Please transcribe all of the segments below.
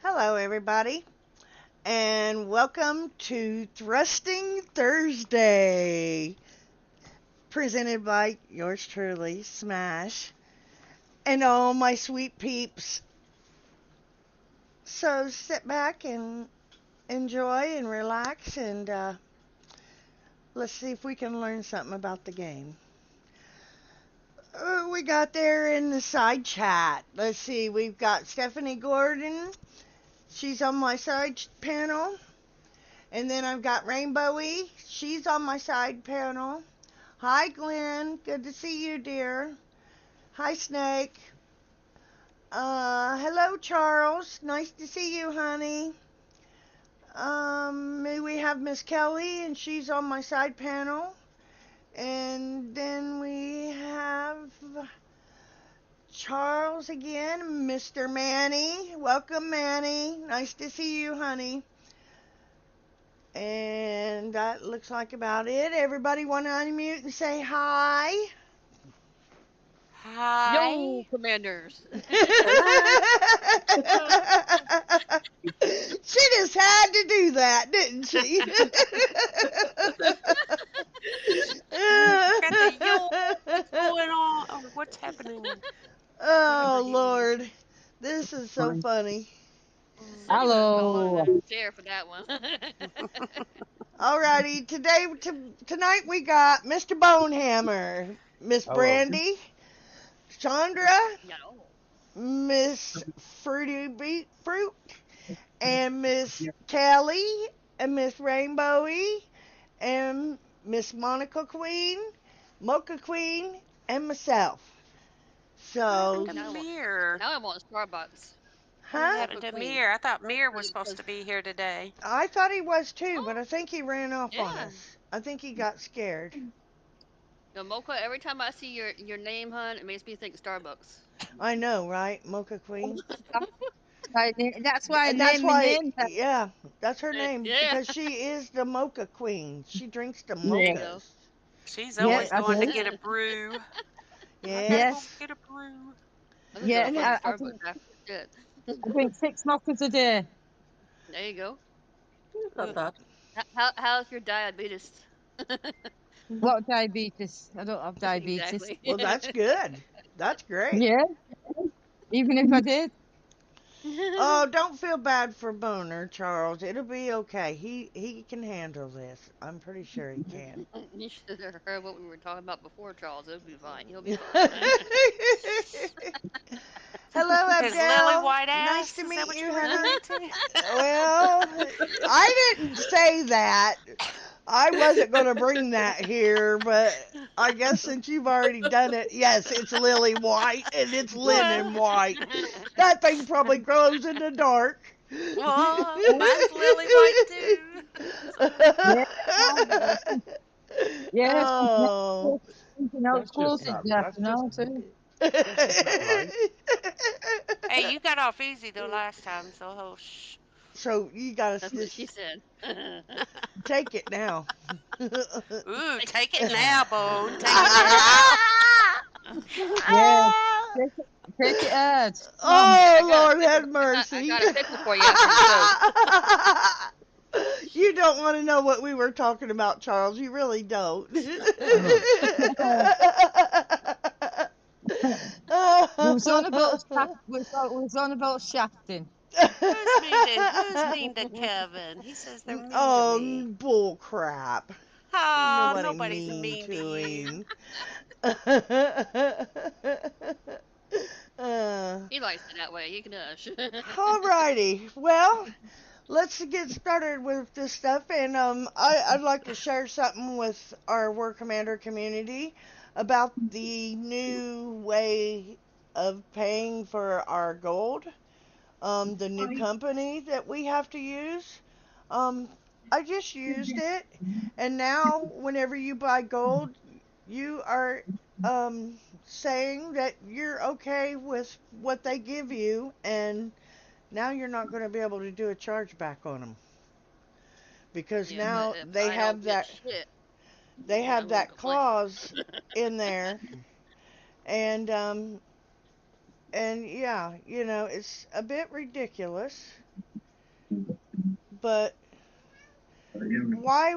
Hello, everybody, and welcome to Thrusting Thursday, presented by yours truly, Smash, and all my sweet peeps. So sit back and enjoy and relax, and let's see if we can learn something about the game. We got there in the side chat. Let's see, we've got Stephanie Gordon. She's on my side panel. And then I've got Rainbowy. She's on my side panel. Hi, Glenn. Good to see you, dear. Hi, Snake. Hello, Charles. Nice to see you, honey. We have Miss Kelly, and she's on my side panel. And then we have Charles again, Mr. Manny. Welcome, Manny. Nice to see you, honey. And that looks like about it. Everybody want to unmute and say hi? Hi. Yo, Commanders. She just had to do that, didn't she? Got the yo. What's going on? Oh, what's happening? Oh, Lord. This is so funny. Somebody better call Hello. on the chair for that one. Alrighty, tonight we got Mr. Bonehammer, Miss Hello. Brandy, Chandra, No. Miss Fruity Beet Fruit, and Miss Kelly, and Miss Rainbowy, and Miss Monica Queen, Mocha Queen, and myself. So, What happened to Now, Mir? now I want Starbucks. What huh? happened to Queen. Mir? I thought Mir was supposed to be here today. I thought he was too, but I think he ran off on Yeah. us. I think he got scared. No, Mocha, every time I see your name, hun, it makes me think Starbucks. I know, right? Mocha Queen. That's why I And that's named the why, name. yeah, that's her name Yeah. because she is the Mocha Queen. She drinks the There you go. mochas. She's Yeah, always I going to do. get a brew. I gotta Yes. go Yes. get a brew. I'm gonna Yeah, go And find I Starbucks after shit. drink 6 mockers a day. There you go. Ugh. How's your diabetes? What diabetes? I don't have diabetes. Exactly. well, that's good. That's great. Yeah, even if I did. Oh, don't feel bad for Boner, Charles. It'll be okay. He can handle this. I'm pretty sure he can. You should have heard what we were talking about before, Charles. It'll be fine. He'll be fine. Hello, His lily Abdel. white Nice ass. to Is that meet what you, you were honey. referring to? Well, I didn't say that. I wasn't going to bring that here, but I guess since you've already done it, yes, it's lily white and it's linen Well, white. That thing probably grows in the dark. mine's lily white too. Yeah, yeah. Oh. Something else That's close just to not. death That's now just. too. That's just not right. Hey, you got off easy though last time, so oh, shh. So you gotta That's what she just said. take it now. Ooh, Take take it it. now, Bone. Take it now. Yeah, take it, take it hard. Come on. Oh, I got a Lord pickle. have mercy. I got a pickle for you after the show. You don't want to know what we were talking about, Charles. You really don't. We was on about we was on about shafting. Who's mean to Kevin? He says they're mean to Oh, me. bull crap. Oh, Nobody nobody's mean mean to to you. him. uh, He likes it that way. You can hush. Alrighty. Well, let's get started with this stuff. And I'd like to share something with our War Commander community about the new way of paying for our gold. The new company that we have to use. I just used it, and now whenever you buy gold, you are saying that you're okay with what they give you, and now you're not going to be able to do a chargeback on them because Yeah, but now if they I don't have get that shit, they then have I'm gonna that complain. clause in there, and yeah, it's a bit ridiculous. but why,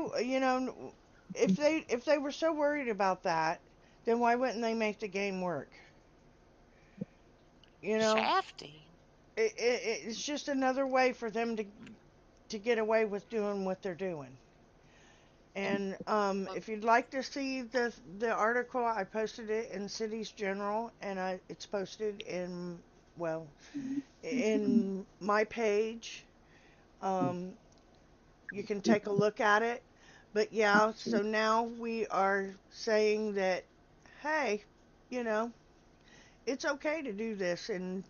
if they were so worried about that, then why wouldn't they make the game work? You know, Shafty. it's just another way for them to get away with doing what they're doing. And Well, if you'd like to see the article, I posted it in Cities General, and it's posted in, well, in my page. Um, you can take a look at it. But yeah, so now we are saying that, hey, you know, it's okay to do this, and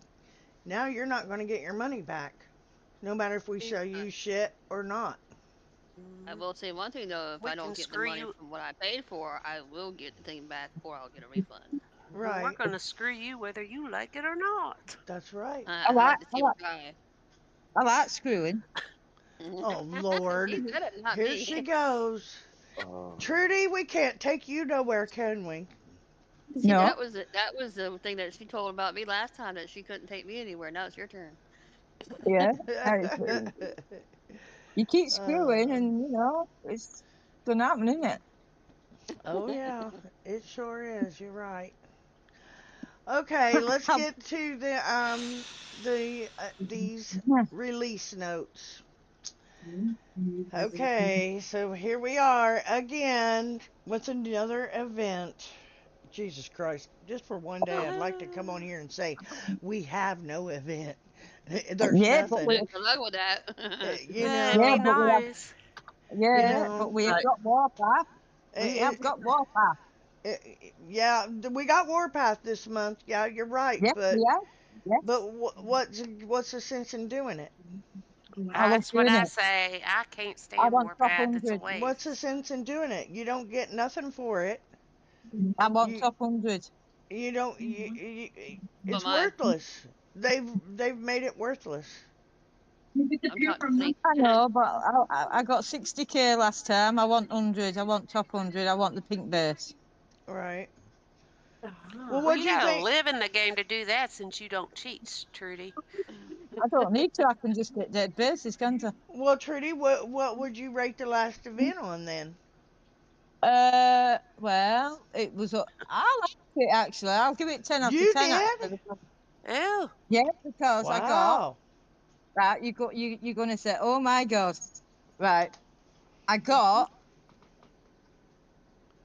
now you're not going to get your money back, no matter if we sell I, you shit or not. I Mhm. will say one thing though, if We I can don't get the screw money you. from what I paid for, I will get the thing back or I'll get a refund. We're Right. gonna screw you whether you like it or not. That's right. I I like, like to I see like, what guy. I like screwing. Oh, She Lord. said it, not Here me. she goes. Trudy, we can't take you nowhere, can we? See, No, that was the thing that she told about me last time that she couldn't take me anywhere. Now it's your turn. yeah. I, you keep screwing, uh, and it's gonna happen, isn't it? oh, yeah. It sure is. You're right. Okay, let's get to these release notes. Okay, so here we are again with another event. Jesus Christ, just for one day, I'd like to come on here and say we have no event. There's Yeah, but nothing. we, Good luck with Uh, that. you It'd yeah, be know, but we have, nice. you yeah, but know. we have Right. got Warpath. We have It, got Warpath. yeah, we got Warpath this month. Yeah, you're right. Yes, we have. But Yes, what's the sense in doing it? I love That's what doing I it. say. I can't I stand want top Warpath. It's a 100. What's the waste. sense in doing it? You don't get nothing for it. I want You top 100. you don't But it's my, worthless. They've made it worthless. I'm trying to think. I know, but I got 60k last time. I want 100. I want top 100. I want the pink base. Right. Well, Ah. Well, what'd you you gotta think? live in the game to do that since you don't cheat, Trudy. I don't need to. I can just get dead bases, can't I? Well, Trudy, what would you rate the last event on then? Well, it was. I liked it actually. I'll give it 10 out of You 10 did? actually. Ew. Yeah, because I got Wow. right. You're gonna say, oh my god, right? I got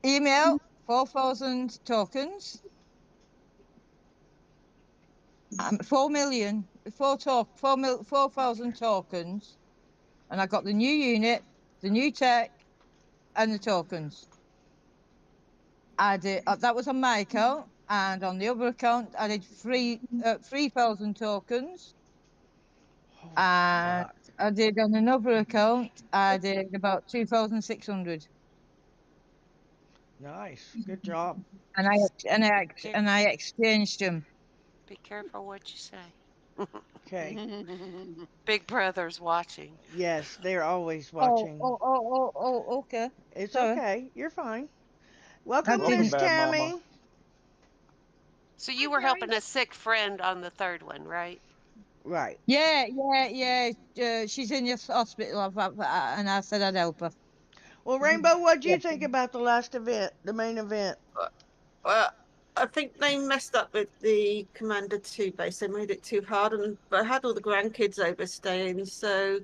email 4,000 tokens, 4 million, 4,000 tokens, and I got the new unit, the new tech, and the tokens. I did that was on my account, and on the other account, I did 3,000 tokens, Holy and fuck. I did on another account, I did about 2,600, Nice. Good job. and I Just and I care- and I exchanged them. be careful what you say. Okay. Big Brother's watching. Yes, they're always Oh, watching. oh, oh, oh, oh, okay. It's Sorry, okay. You're fine. I Welcome, Welcome, Miss didn't. Bad Mama. Tammy. So you were helping a sick friend on the third one, right? Right. Yeah, yeah, yeah. She's in your hospital, and I said I'd help her. Well, Rainbow, what do Yeah. you think about the last event, the main event? Well, I think they messed up with the Commander 2 base. They made it too hard, and I had all the grandkids overstaying, so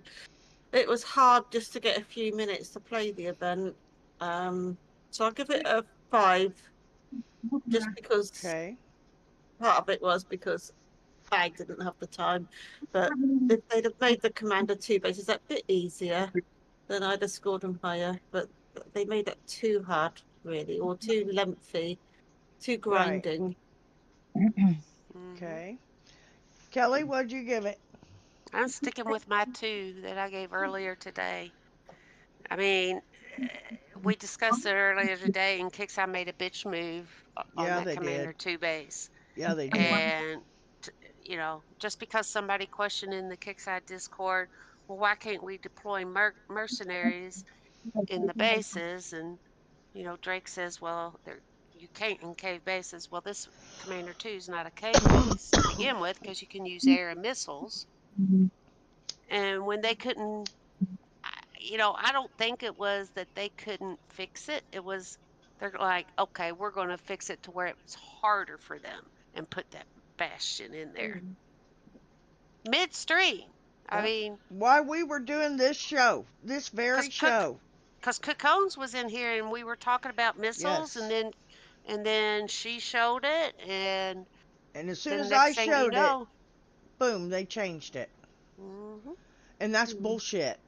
it was hard just to get a few minutes to play the event. So I'll give it a 5, just because Okay. part of it was because I didn't have the time. But if they'd have made the Commander 2 bases a bit easier, then I'd have scored them higher. But they made it too hard, really, or too lengthy, too Right. grinding. Hmm. Okay. Kelly, what'd you give it? I'm sticking with my 2 that I gave earlier today. I mean, we discussed it earlier today, and Kix I made a bitch move on Yeah, that they did. Commander 2 base. Yeah, they did. And, just because somebody questioned in the Kixeye Discord, well, why can't we deploy mercenaries in the bases? And, Drake says, well, you can't in cave bases. Well, this Commander 2 is not a cave base to begin with because you can use air and missiles. And when they couldn't I don't think it was that they couldn't fix it. It was they're like, okay, we're going to fix it to where it's harder for them and put that bastion in there midstream. I That's mean, why we were doing this show, this because very show. Cocones was in here and we were talking about missiles, and Yes. then she showed it, and And as soon the as I next thing you showed it, know, boom, they changed it. hmm And that's bullshit.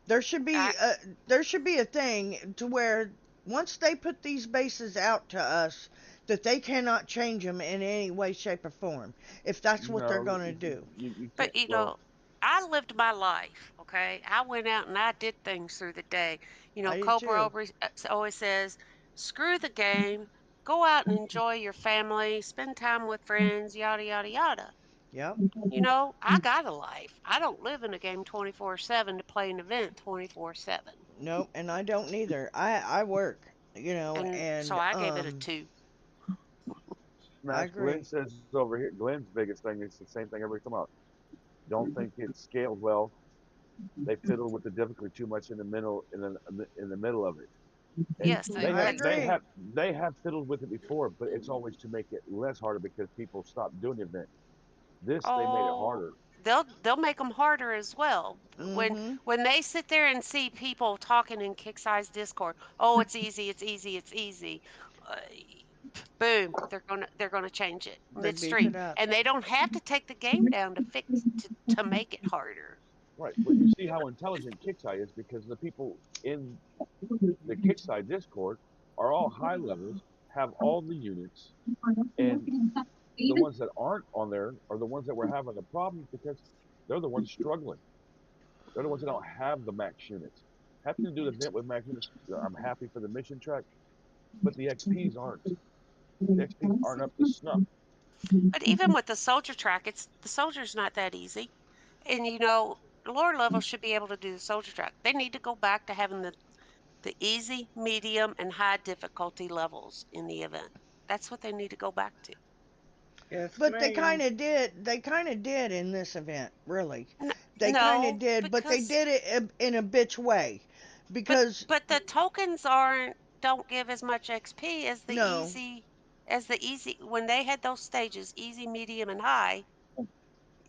There should be I a thing to where once they put these bases out to us, that they cannot change them in any way, shape, or form. If that's what they're No, gonna do. you can't. But Well, I lived my life, okay? I went out and I did things through the day. I did Cobra too. always says, screw the game, go out and enjoy your family, spend time with friends, yada, yada, yada. Yep. I got a life. I don't live in a game 24/7 to play an event 24/7. Nope. And I don't neither. I work. And so And I gave it a 2. I Smash. Glenn agree. says over here. Glenn's biggest thing is the same thing everybody come out. Don't think it's scaled well. They fiddle with the difficulty too much in the middle in the middle of it. And Yes, they I have that's they agree. have they have fiddled with it before, but it's always to make it less harder because people stop doing the event. This they made it Oh, harder. they'll make them harder as well. Mm-hmm. When they sit there and see people talking in Kick Size Discord, oh, it's easy, it's easy, it's easy. Uh, Boom, they're gonna change it They beef midstream, it up. and they don't have to take the game down to make it harder. Right. But you see how intelligent Kickside is because the people in the Kickside Discord are all high levels, have all the units, and the ones that aren't on there are the ones that were having the problems because they're the ones struggling. They're the ones that don't have the max units. Happy to do the event with max units. I'm happy for the mission track, but the XPs aren't. The XPs aren't up to snuff. But even with the soldier track, it's the soldier's not that easy. And lower levels should be able to do the soldier track. They need to go back to having the easy, medium, and high difficulty levels in the event. That's what they need to go back to. Yes, But they kind ma'am. of did. They kind of did in this event, really. N- They kind of no, did, but they because did it in a bitch way. but Because but the tokens aren't don't give as much XP as no, the easy when they had those stages, easy, medium, and high.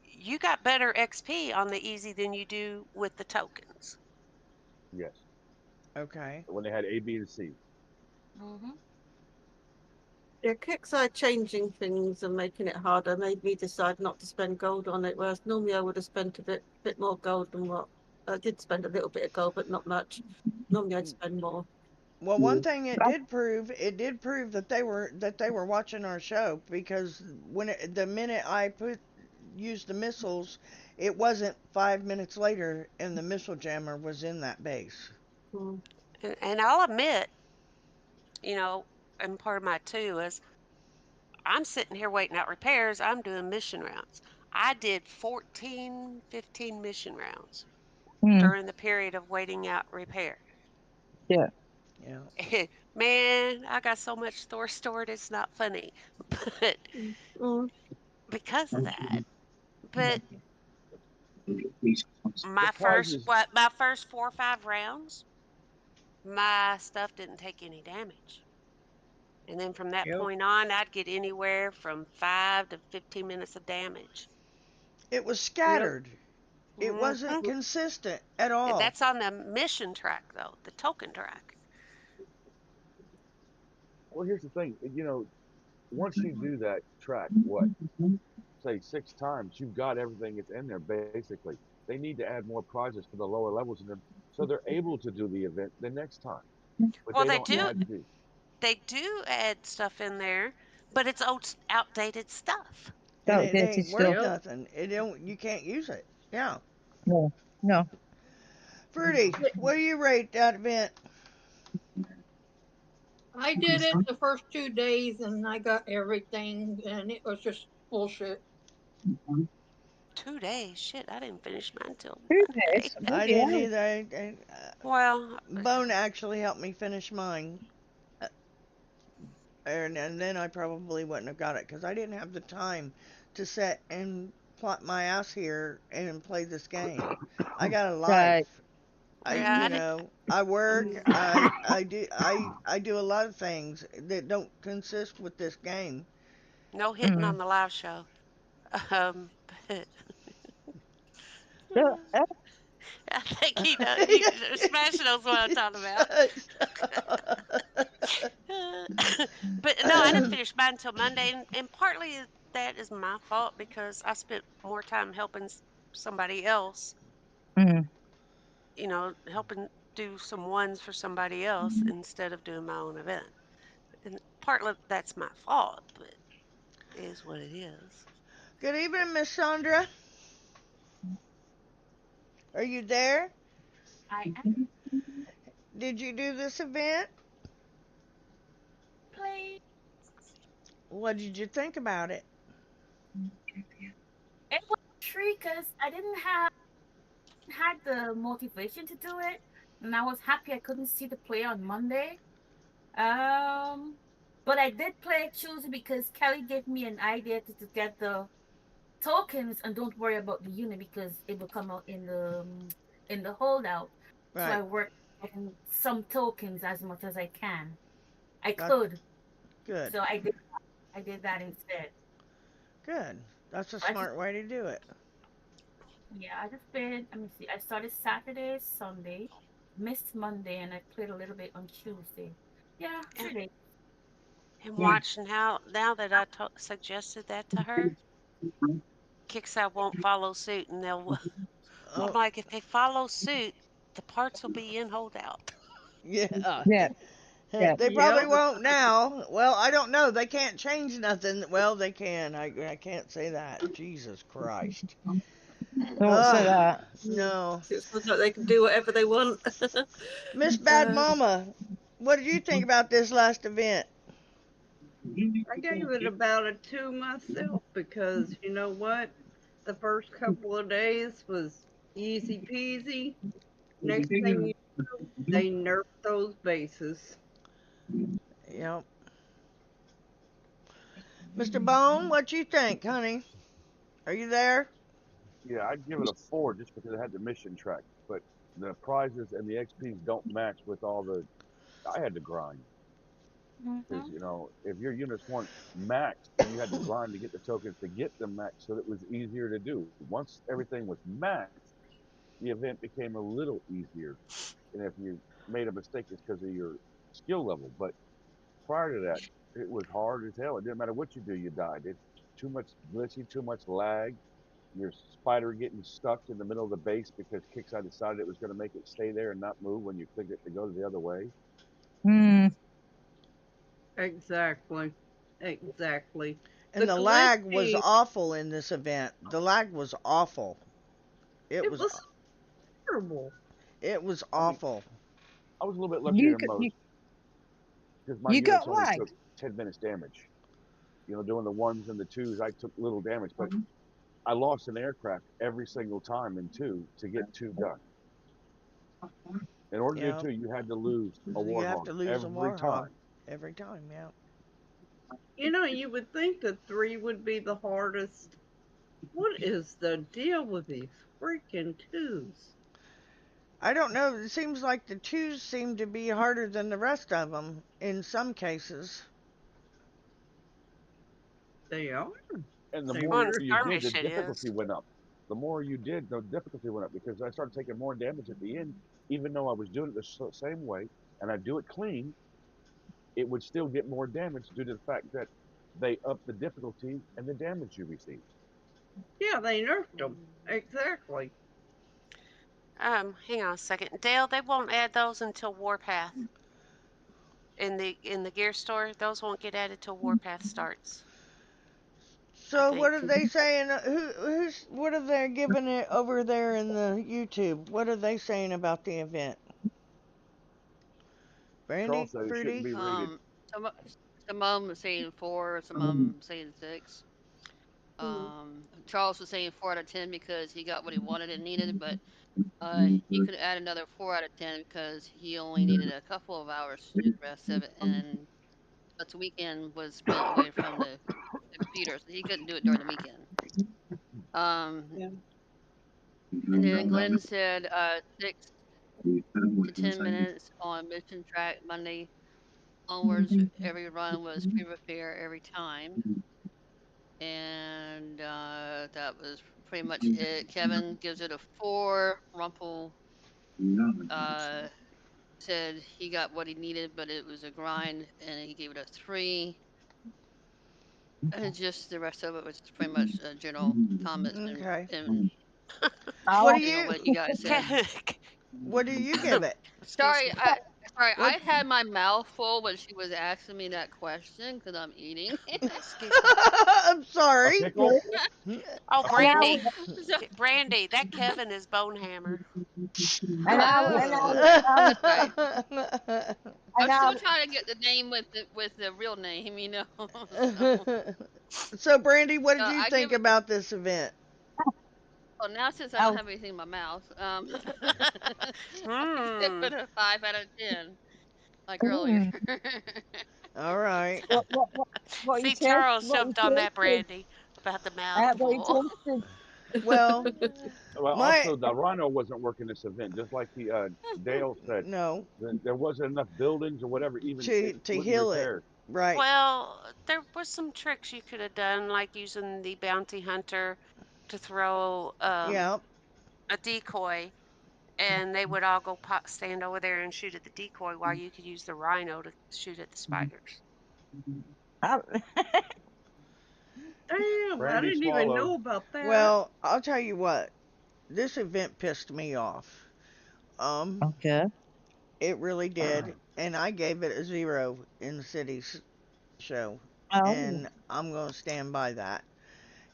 You got better XP on the easy than you do with the tokens. Yes. okay. When they had A, B, and C. hmm Yeah, Kickside changing things and making it harder made me decide not to spend gold on it, whereas normally I would have spent a bit more gold than what I did spend a little bit of gold, but not much. Normally I'd spend more. Well, one thing it did prove that they were watching our show because the minute I used the missiles, it wasn't 5 minutes later, and the missile jammer was in that base. Mm. And I'll admit, and part of my too is I'm sitting here waiting out repairs. I'm doing mission rounds. I did 14, 15 mission rounds Mm, during the period of waiting out repair. yeah. Yeah. Man, I got so much store stored, it's not funny. But Mm. because of that, but The prize is my first 4 or 5 rounds, my stuff didn't take any damage. And then from that Yep. point on, I'd get anywhere from 5 to 15 minutes of damage. It was Yep. scattered. It wasn't hmm consistent at all. That's on the mission track, though, the token track. well. Here's the thing. Once you do that track, what say 6 times, you've got everything that's in there basically. They need to add more prizes for the lower levels in them so they're able to do the event the next time. But Well, they don't add the they do add stuff in there, but it's outdated stuff. And Don't it dirty ain't worth stuff. Yep. nothing. It don't. You can't use it. Yeah. No, no. Fruity, what do you rate that event? I did it the first 2 days and I got everything and it was just bullshit. 2 days, shit, I didn't finish mine till Who Monday. cares? I Bloody didn't hell. either. Well, Bone actually helped me finish mine, uh, and then I probably wouldn't have got it because I didn't have the time to sit and plot my ass here and play this game. I got a Right. life. Yeah, I did. I work. Mm, I do a lot of things that don't consist with this game. no hitting Mm. on the live show. Um, but Yeah, I think he knows. He, Smash knows what I'm talking about. But no, I didn't finish mine until Monday, and partly that is my fault because I spent more time helping somebody else, mm. helping do some ones for somebody else instead of doing my own event. And partly that's my fault, but it is what it is. Good evening, Miss Sandra. Are you there? I am Did you do this event? playing. What did you think about it? It was a treat because I didn't have had the motivation to do it, and I was happy I couldn't see the play on Monday. Um, but I did play it Tuesday because Kelly gave me an idea to get the tokens and don't worry about the unit because it will come out in the holdout. So Right. I worked on some tokens as much as I can. I That's could, good. so I did that instead. Good. That's a I just smart way to do it. Yeah, I just played. Let me see. I started Saturday, Sunday, missed Monday, and I played a little bit on Tuesday. Yeah, And, 3 days. and Yeah. watching how now that I suggested that to her, Kickside won't follow suit, and they'll. I'm Oh, like, if they follow suit, the parts will be in holdout. yeah. Yeah, yeah. They probably Yep. won't now. Well, I don't know. They can't change nothing. Well, they can. I can't say that. Jesus Christ. Don't say Ugh. that. No. It looks like they can do whatever they want. Miss Bad uh, Mama, what did you think about this last event? I gave it about a 2 myself because you know what? The first couple of days was easy peasy. Next thing you know, they nerfed those bases. Yep. Mr. Bone, what you think, honey? Are you there? Yeah, I'd give it a 4 just because it had the mission track, but the prizes and the XPs don't match with all the. I had to grind because Mm-hmm. if your units weren't maxed, then you had to grind to get the tokens to get them maxed, so it was easier to do. Once everything was maxed, the event became a little easier. And if you made a mistake, it's because of your skill level. But prior to that, it was hard as hell. It didn't matter what you do, you died. It's too much glitchy, too much lag. Your spider getting stuck in the middle of the base because Kixeye decided it was going to make it stay there and not move when you clicked it to go the other way. Mm. Exactly. Exactly. And The the lag was glitchy, awful in this event. The lag was awful. It it was was horrible. it was I mean, awful. I was a little bit luckier You than got most because my you units got only lag. took 10 minutes damage. Doing the ones and the twos, I took little damage, but I lost an aircraft every single time in two to get two done. In order to do Yep. two, you had to lose a You have warthog to lose a every warhog time. every time, yeah. You would think the 3 would be the hardest. What is the deal with these freaking 2s? I don't know. It seems like the twos seem to be harder than the rest of them in some cases. They are. And the They more On really you did, skirmish, the it is. difficulty went up. The more you did, the difficulty went up because I started taking more damage at the end, even though I was doing it the same way and I do it clean. It would still get more damage due to the fact that they upped the difficulty and the damage you received. Yeah, they nerfed them. Mm. Exactly. Hang on a second, Dale. They won't add those until Warpath in the gear store. Those won't get added till Warpath starts. I So what think. are they saying? What are they giving it over there in the YouTube? What are they saying about the event? Brandy, Charles said it shouldn't Fruity? be rated. Um, some some of them are saying 4, some of them saying 6. Charles was saying 4 out of 10 because he got what he wanted and needed, but he could add another 4 out of 10 because he only needed a couple of hours to do the rest of it, and but the weekend was spent away from the computer, so he couldn't do it during the weekend. Um, Yeah. and then Glenn said 6. to 10 minutes on mission track Monday onwards. Every run was pre-repair every time. And that was pretty much it. Kevin gives it a 4. Rumpel uh, said he got what he needed, but it was a grind, and he gave it a 3. And just the rest of it was pretty much general comments Okay. and What do you know you what you guys said. what do you give it? Excuse me. Sorry, What? I had my mouth full when she was asking me that question because I'm eating. Excuse me. I'm A sorry. pickle? Oh, A pickle? Brandy. So, Brandy, that Kevin is Bonehammer. And I, and I, oh, that's right. I'm and I, still trying to get the name with the real name, you know. So, So, Brandy, what did you I give think it. The, about this event? well, now since I don't oh, have anything in my mouth, give Hmm. it a 5 out of 10, like earlier. mm, All right. what you See, taste, Charles what you jumped on that, tasted, Brandy, about the what you mouthful. tasted. Well, Well, my also the rhino wasn't working this event, just like the Dale said. no There wasn't enough buildings or whatever. Even it to wouldn't heal it. repair. Right. Well, there was some tricks you could have done, like using the bounty hunter to throw Yeah. a decoy, and they would all go stand over there and shoot at the decoy while you could use the rhino to shoot at the spiders. I, Damn, I Brandy didn't even swallowed. know about that. Well, I'll tell you what. This event pissed me off. Um, okay. it really did, and I gave it a 0 in the city's show, Oh, and I'm gonna stand by that.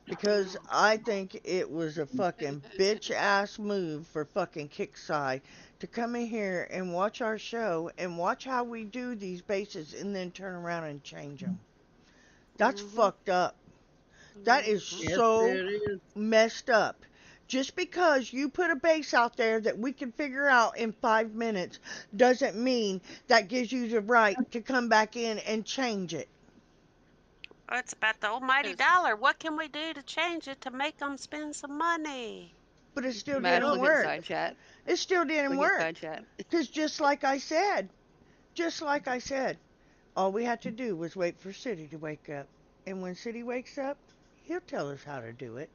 Because I think it was a fucking bitch ass move for fucking Kickside to come in here and watch our show and watch how we do these bases and then turn around and change them. That's Mm-hmm. fucked up. That is Mm-hmm. Yes, so it is. messed up. Just because you put a base out there that we can figure out in 5 minutes doesn't mean that gives you the right to come back in and change it. Oh, it's about the almighty It's dollar. What can we do to change it to make them spend some money? But it still Mad's didn't looking at work. side chat. It still didn't Looking at work. side chat. Because just like I said, all we had to do was wait for City to wake up. And when City wakes up, he'll tell us how to do it.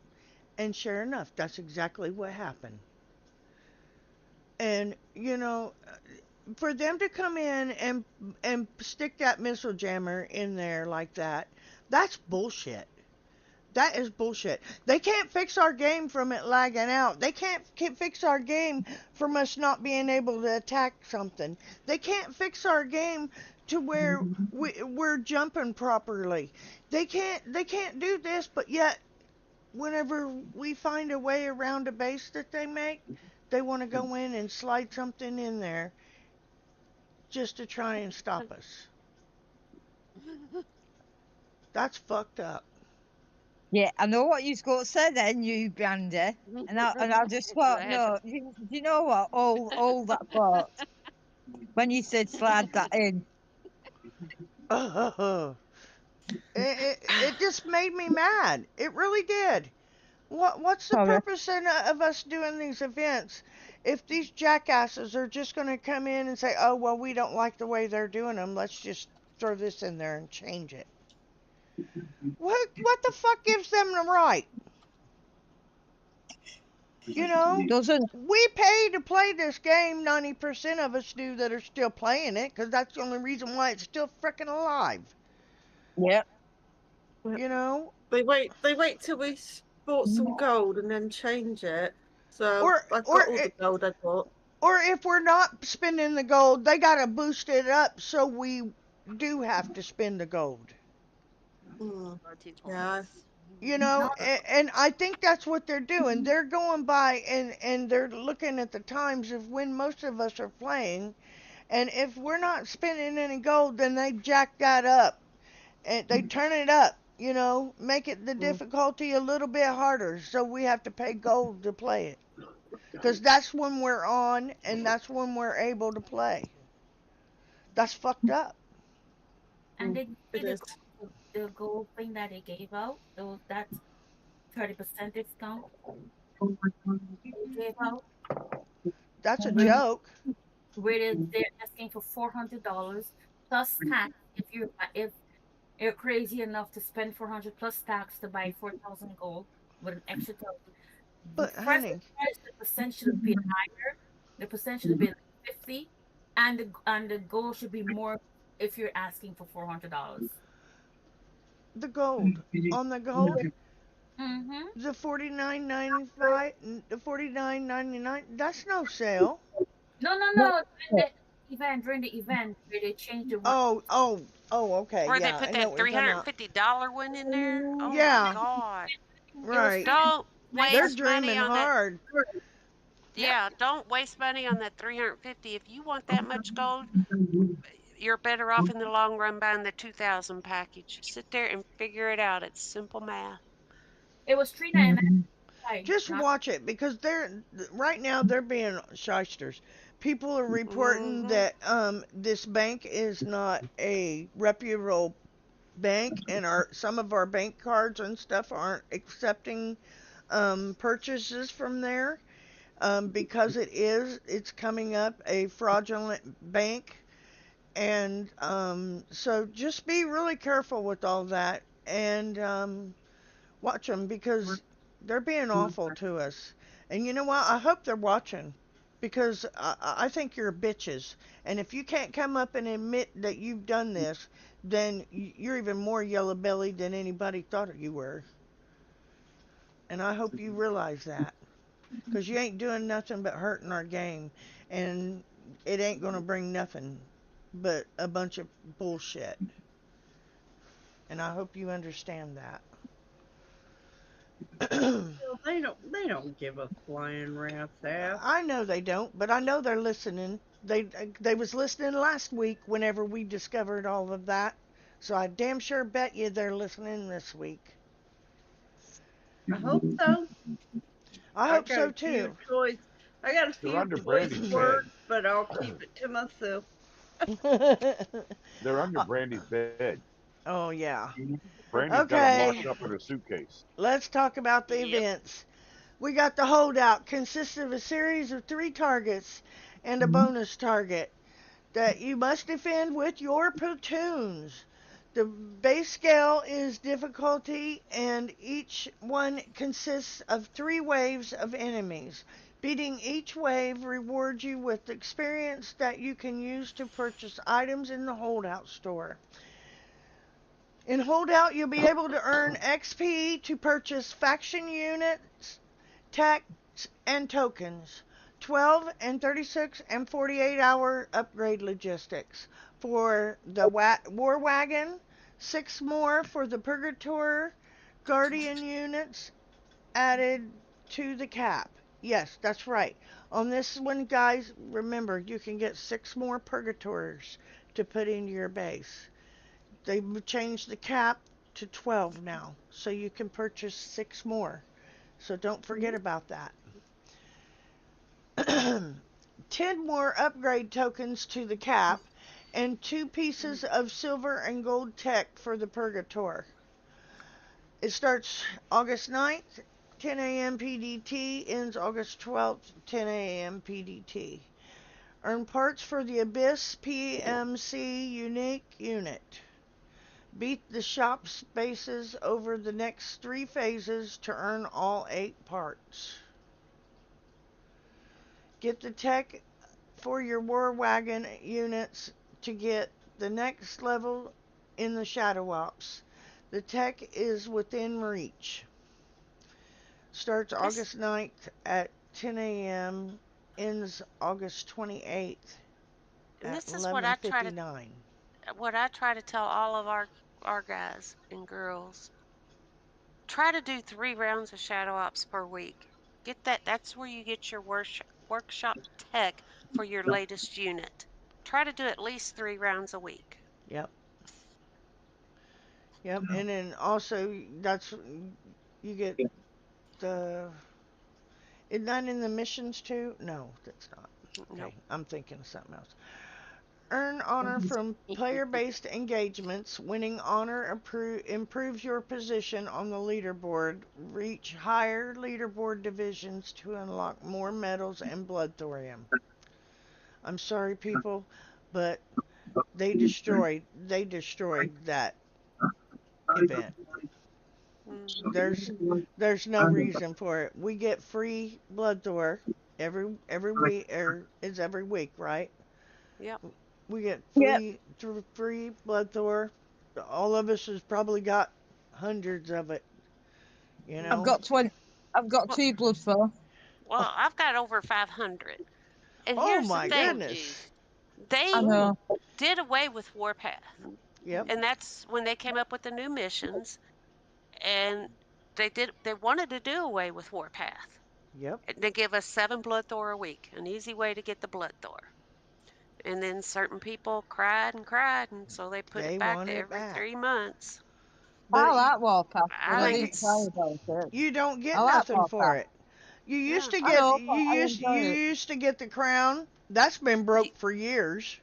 And sure enough, that's exactly what happened. And, for them to come in and stick that missile jammer in there like that, that's bullshit. That is bullshit. They can't fix our game from it lagging out. They can't fix our game from us not being able to attack something. They can't fix our game to where we're jumping properly. They can't do this, but yet whenever we find a way around a base that they make, they want to go in and slide something in there just to try and stop us. That's fucked up. Yeah, I know what you've got to say then, you Brandy. And I just Go thought, ahead. no, you know what? All that part when you said slide that in. It just made me mad. It really did. What's the Sorry. purpose of us doing these events if these jackasses are just going to come in and say, "Oh, well, we don't like the way they're doing them. Let's just throw this in there and change it." What the fuck gives them the right? You know, Doesn't. we pay to play this game. 90% of us do that are still playing it because that's the only reason why it's still freaking alive. Yeah. You know, They wait till we bought some gold and then change it. So or I've got or all the gold I bought. or if we're not spending the gold, they gotta boost it up so we do have to spend the gold. Mm, RT yeah. points. You know, No, and I think that's what they're doing. They're going by and they're looking at the times of when most of us are playing, and if we're not spending any gold, then they jack that up and they turn it up. You know, make it the Mm, difficulty a little bit harder, so we have to pay gold to play it. Because that's when we're on, and that's when we're able to play. That's fucked up. and mm, did you see it is. the gold thing that they gave out? Those that 30% discount they gave out. That's a where joke. they're asking for $400 plus tax if you're crazy enough to spend 400 plus tax to buy 4,000 gold with an extra thousand. The But present honey, price, the percent should be higher. The percent should be like 50, and the goal should be more if you're asking for $400. the gold on the gold, Mm-hmm. the 49.95, the 49.99. That's no sale. No, no, no. During the event where they changed the one. Oh, oh, oh. Okay, Where they yeah, put I know that what you're talking about. $350 one in there? Oh my Yeah, God. It was right. Don't 399. They're waste money dreaming on that. hard. Yep. Yeah, don't waste money on that 350. If you want that much gold, you're better off in the long run buying the 2000 package. Sit there and figure it out. It's simple math. It was 399. Just Not watch it because they're right now they're being shysters. People are reporting Mm-hmm. that this bank is not a reputable bank, and our some of our bank cards and stuff aren't accepting purchases from there because it's coming up a fraudulent bank, and so just be really careful with all that, and watch them because they're being awful to us. And you know what? I hope they're watching because I think you're bitches. And if you can't come up and admit that you've done this, then you're even more yellow bellied than anybody thought you were. And I hope you realize that because you ain't doing nothing but hurting our game. And it ain't going to bring nothing but a bunch of bullshit. And I hope you understand that. Well, they don't give a flying rat's ass. I know they don't, but I know they're listening. They was listening last week whenever we discovered all of that. So I damn sure bet you they're listening this week. I hope so. I I hope got so a few too. choice. I got a They're few under choice Brandy's bed. words, but I'll keep it to myself. They're under Uh, Brandy's bed. oh yeah. Brandy's got them Okay, locked up in a suitcase. let's talk about the Yep. events. We got the holdout consists of a series of 3 targets and a bonus target that you must defend with your platoons. The base scale is difficulty, and each one consists of 3 waves of enemies. Beating each wave rewards you with experience that you can use to purchase items in the holdout store. In holdout, you'll be able to earn XP to purchase faction units, techs, and tokens. 12 and 36 and 48-hour upgrade logistics for the War Wagon, 6 more for the Purgator Guardian units added to the cap. Yes, that's right. On this one, guys, remember you can get 6 more Purgators to put into your base. They changed the cap to 12 now, so you can purchase 6 more. So don't forget about that. 10 more upgrade tokens to the cap, and 2 pieces of silver and gold tech for the Purgator. It starts August 9th, 10 a.m. PDT, ends August 12th, 10 a.m. PDT. Earn parts for the Abyss PMC unique unit. Beat the shop spaces over the next 3 phases to earn all 8 parts. Get the tech for your War Wagon units to get the next level in the Shadow Ops. The tech is within reach. Starts This August 9th at 10 a.m. Ends August 28th and at this is 11:59. what I try to tell all of our guys and girls. Try to do 3 rounds of shadow ops per week. Get that. That's where you get your workshop tech for your latest unit. Try to do at least 3 rounds a week. Yep. Yep. And then also that's you get the is that in the missions too? No, that's not. Nope. Okay, I'm thinking of something else. Earn honor from player-based engagements. Winning honor improves your position on the leaderboard. Reach higher leaderboard divisions to unlock more medals and blood thorium. I'm sorry, people, but they destroyed that event. Mhm. There's no reason for it. We get free blood thor every week, or it's every week, right? Yep. We get Yep. free blood thor. All of us has probably got hundreds of it, you I've know. got 20. I've got Well, 2 blood for. well, I've got over 500. And Oh here's the my Oh, thing, goodness. jeez. I they know. did away with Warpath. Yep, And that's when they came up with the new missions, and they wanted to do away with Warpath. yep. And they give us 7 blood thor a week, an easy way to get the blood thor. And then certain people cried, and so they put it They back want to it every back. 3 months. But I like Warpath, but I I but think you didn't try it's about it. you don't I get like nothing for Warpath. it. You used yeah. to I get know, but you I used you enjoy it. used to get the crown. That's been You, broke for years.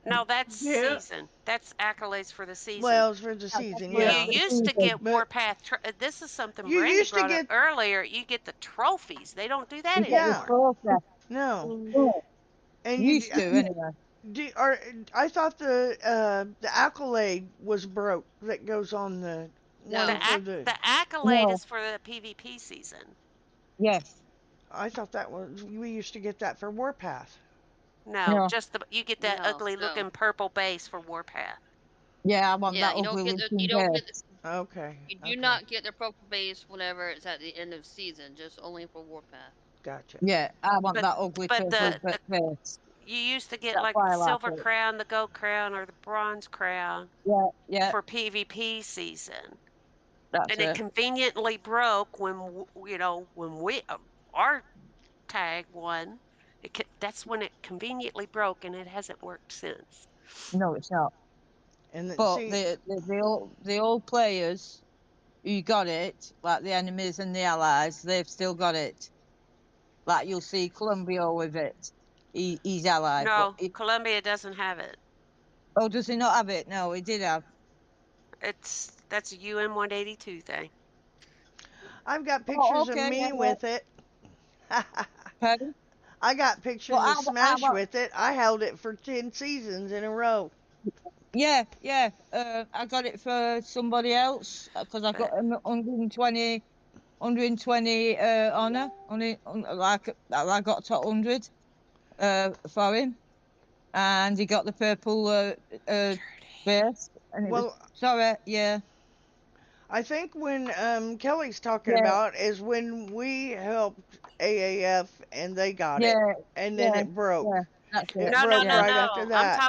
no, that's Yeah. season. That's accolades for the season. Well, it's for the That's season, You it. yeah. It's used to easy. get But Warpath. This is something you Brandy used to brought up get earlier. You get the trophies. They don't do that You get the yeah. anymore. trophy. No. Yeah. And Used to, anyway. or I thought the accolade was broke that goes on the The one No. for the. the accolade No. is for the PvP season. Yes. I thought that was we used to get that for Warpath. No, No. just you get that No. ugly No. looking purple base for Warpath. Yeah, I want Yeah, that ugly you looking don't bear. get the, Okay, you do okay, not get the purple base whenever it's at the end of season, just only for Warpath. gotcha. Yeah, I want But that ugly but purple the face. you used to get That's like why the I like silver it. crown, the gold crown, or the bronze crown Yeah, yeah, for PvP season, that's and it it. conveniently broke when when we our tag won. That's when it conveniently broke, and it hasn't worked since. No, it's not. And then, But see, the old players who got it, like the enemies and the allies, they've still got it. Like you'll see Columbia with it. He's allied, but No, Columbia doesn't have it. oh, does he not have it? No, he did have. That's a UM 182 thing. I've got Oh, pictures of okay, yeah, me yeah. with it. Pardon? I got But pictures of I Smash want. with it. I held it for 10 seasons in a row. Yeah, yeah. I got it for somebody else because I got But 120, honor. Like I got to 100 for him, and he got the purple base. And it was Well, sorry, yeah, I think when Kelly's talking yeah, about is when we helped AAF and they got it, yeah, and then yeah, it broke. yeah. That's it. It no, no, broke no, Yeah, right after no. that.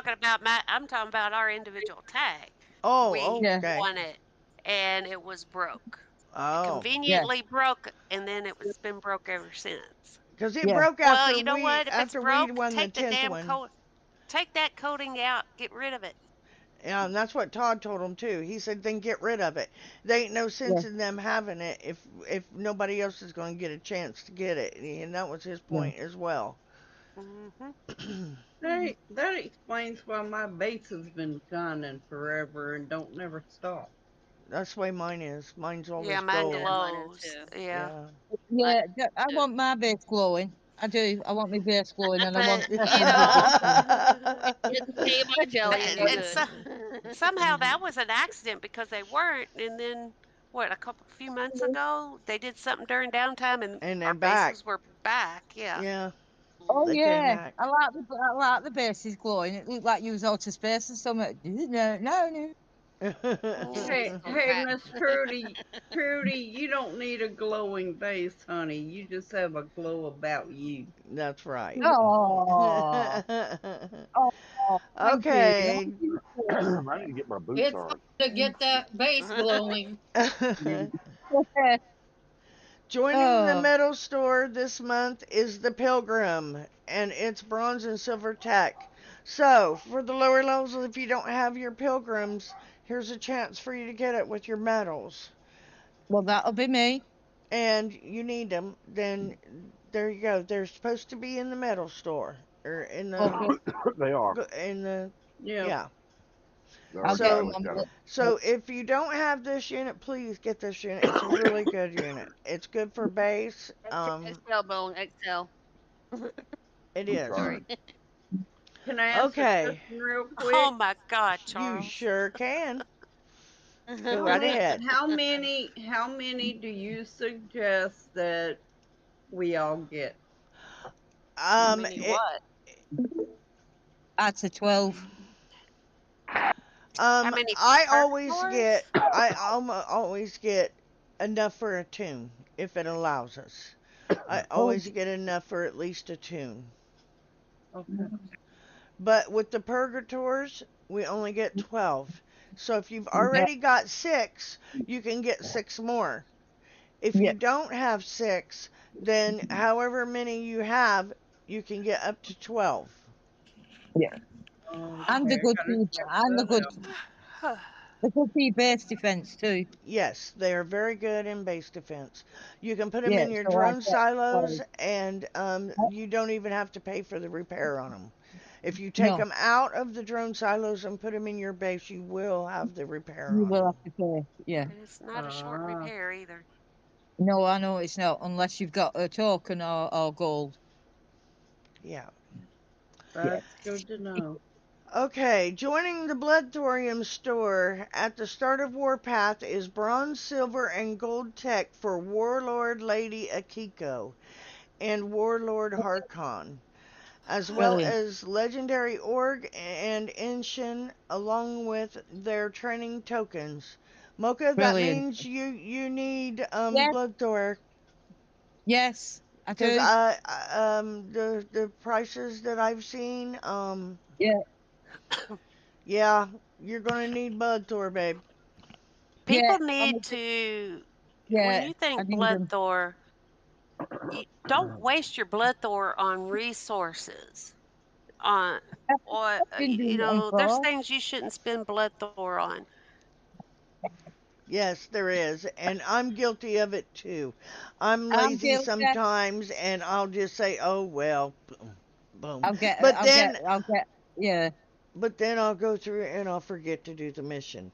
I'm talking about our individual tag. Oh, We yeah, okay. won it, and it was broke. It Oh, yeah, conveniently broke, and then it's been broke ever since. because it yeah. broke Well, after you know we what? If it's after we broke, won the take the 10th damn one. coat, take that coating out, get rid of it. Yeah, and that's what Todd told him too. He said, "Then get rid of it. There ain't no Yeah, sense in them having it if nobody else is going to get a chance to get it." And that was his yeah. point as well. Hmm That explains why my base has been shining forever and don't never stop. That's the way mine is. Mine's Yeah, always mine gold. Yeah, mine is glows. too. Yeah, Yeah. Mine Yeah, I is too. want my base glowing. I do. I want my base glowing, and I want but you know, Get the pay by jelly and you're and good. so, somehow that was an accident because they weren't. And then what? A few months ago, they did something during downtime, and And our then back. bases were back. Yeah. Yeah, Oh they Mhm. came yeah, back. I like the bases glowing. It looked like you was out of space or something. No, no, no. Hey, Hmm Come hey, back. Miss Trudy, Trudy, you don't need a glowing base, honey. You just have a glow about you. That's right. Oh, oh, thank you. Okay. I need to get my boots It's on. hard to get that base glowing. Joining the Oh, metal store this month is the Pilgrim, and it's bronze and silver tech. So, for the lower levels, if you don't have your Pilgrims, here's a chance for you to get it with your medals. well, that'll be me. And you need them, then there you go. They're supposed to be in the metal store. or in the Okay. They are. in the Yeah. yeah. They're I'll get exactly So them like on that. so if you don't have this unit, please get this unit. It's a really good unit. It's good for base. Excel bone, Excel. It I'm is. sorry. Sorry. Can I ask a Okay, question real Oh quick? my God, you Charles. sure can. Go How right many ahead. how many do you suggest that we all get? How Um, many it, what? out of 12. How many I always get, purgatories? always get enough for a tune if it allows us. I Oh, always get enough for at least a tune. Okay. But with the purgators, we only get 12. So if you've yeah, already got 6, you can get 6 more. If yeah, you don't have 6, then however many you have, you can get up to 12. yeah. And Okay, the I good gotta for check and that out. the good for your base defense too. Yes, they are very good in base defense. You can put them Yeah, in your so I drone get 12. silos, and you don't even have to pay for the repair on them. If you take No, them out of the drone silos and put them in your base, you will have the repair you on will them. have to pay. Yeah. And it's not a short Ah, repair either. No, I know it's not unless you've got a token or gold. Yeah. Yeah. that's good to know. Okay, joining the Blood Thorium store at the start of Warpath is bronze, silver, and gold tech for Warlord Lady Akiko and Warlord Harkon, as well Brilliant. as legendary Org and Enshin, along with their training tokens. Mocha, that Brilliant. means you need Yes, Blood Thor, yes, I because do. the prices that I've seen, Yeah, yeah, you're gonna need Blood Thor, babe. yeah. People I'm need to, when yeah, you I think need blood them. Thor, you don't waste your blood Thor on resources. On or I've been doing it there's before. things you shouldn't spend blood Thor on. Yes, there is, and I'm guilty of it too. I'm I'm lazy guilty. sometimes, and I'll just say, "Oh well," boom, boom. I'll get But I'll get then, I'll get yeah. I'll go through it and I'll forget to do the mission,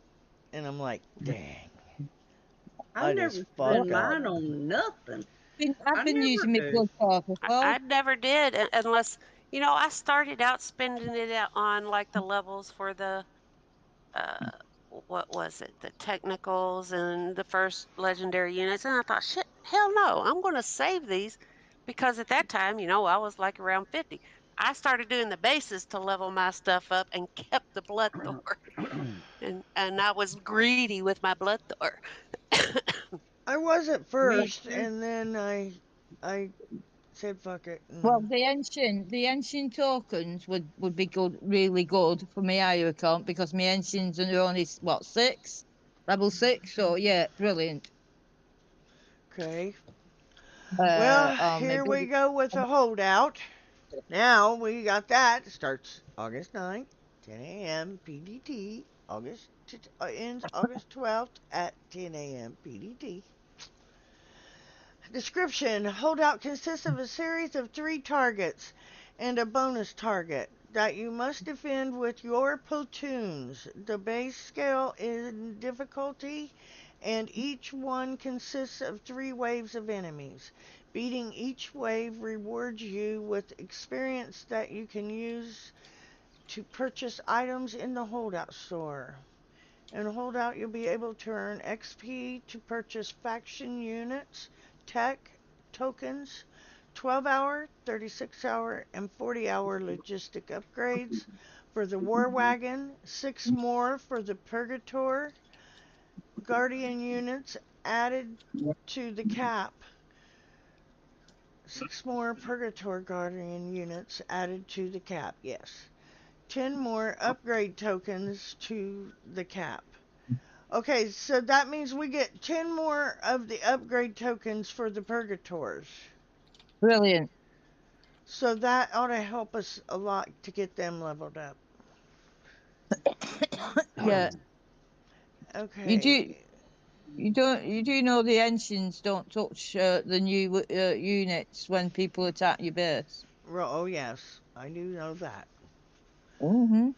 and I'm like, "Dang, I I just never fucked spend up." mine on nothing. I've I been never using my do. blood card as I well. never did unless I started out spending it on like the levels for the uh what was it, the technicals and the first legendary units, and I thought, shit, hell no, I'm going to save these because at that time, I was like around 50. I started doing the bases to level my stuff up and kept the blood thor, and I was greedy with my blood thor. I was at Me first, too. and then I said, "Fuck it." Well, And the ancient tokens would be good, really good for my higher account because my ancients are only what 6, level 6. So yeah, brilliant. okay, well, here we Maybe go with a holdout. Now we got that. It starts August 9th, 10 a.m. PDT. Ends August 12th at 10 a.m. PDT. Description: Holdout consists of a series of 3 targets and a bonus target that you must defend with your platoons. The base scale in difficulty, and each one consists of 3 waves of enemies. Beating each wave rewards you with experience that you can use to purchase items in the Holdout store. In Holdout, you'll be able to earn XP to purchase faction units, tech, tokens, 12-hour, 36-hour, and 40-hour logistic upgrades for the War Wagon, 6 more for the Purgator, Guardian units added to the cap. 6 more Purgator Guardian units added to the cap, yes. 10 more upgrade tokens to the cap. Okay, so that means we get 10 more of the upgrade tokens for the Purgators. brilliant. So that ought to help us a lot to get them leveled up. Yeah, you do. Okay. You do know the ancients don't touch the new units when people attack your base. Oh, yes. I do know that. Mm-hmm.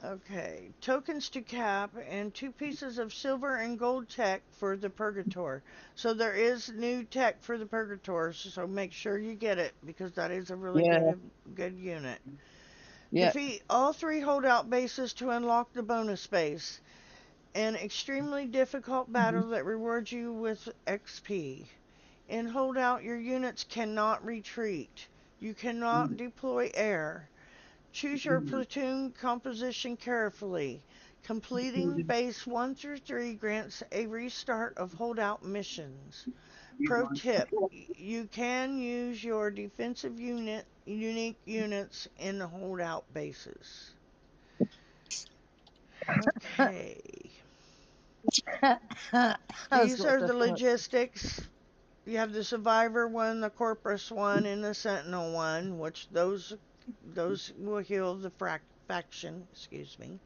Okay, tokens to cap and two pieces of silver and gold tech for the Purgator. So there is new tech for the Purgator, so make sure you get it because that is a really Yeah. good unit. Yeah. Defeat all three holdout bases to unlock the bonus base. An extremely difficult battle that rewards you with XP. In holdout, your units cannot retreat. You cannot deploy air. Choose your platoon composition carefully. Completing base 1 through 3 grants a restart of holdout missions. Pro tip: you can use your defensive unique units in the holdout bases. Okay. I was These got are stuff the coming. logistics. You have the Survivor one, the Corpus one, and the Sentinel one, which those will heal the faction. Excuse me.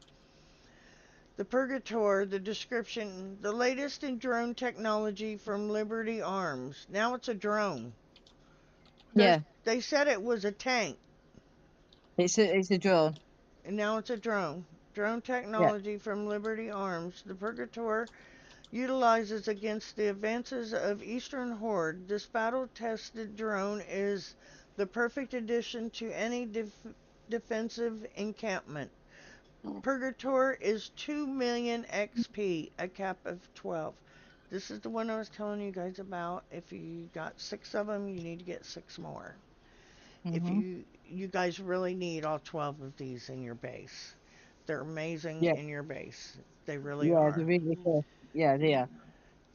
The Purgator, the description, the latest in drone technology from Liberty Arms. Now it's a drone. Yeah, They said it was a tank, it's a drone. and now it's a drone. Drone Yeah. technology from Liberty Arms. The Purgator utilizes against the advances of Eastern Horde. This battle-tested drone is the perfect addition to any defensive encampment. Purgator is 2 million XP, a cap of 12. This is the one I was telling you guys about. If you got 6 of them, you need to get 6 more. If Mm-hmm. you guys really need all 12 of these in your base. They're amazing Yeah. in your base. They really Yeah, are. they're really cool. Yeah, they are.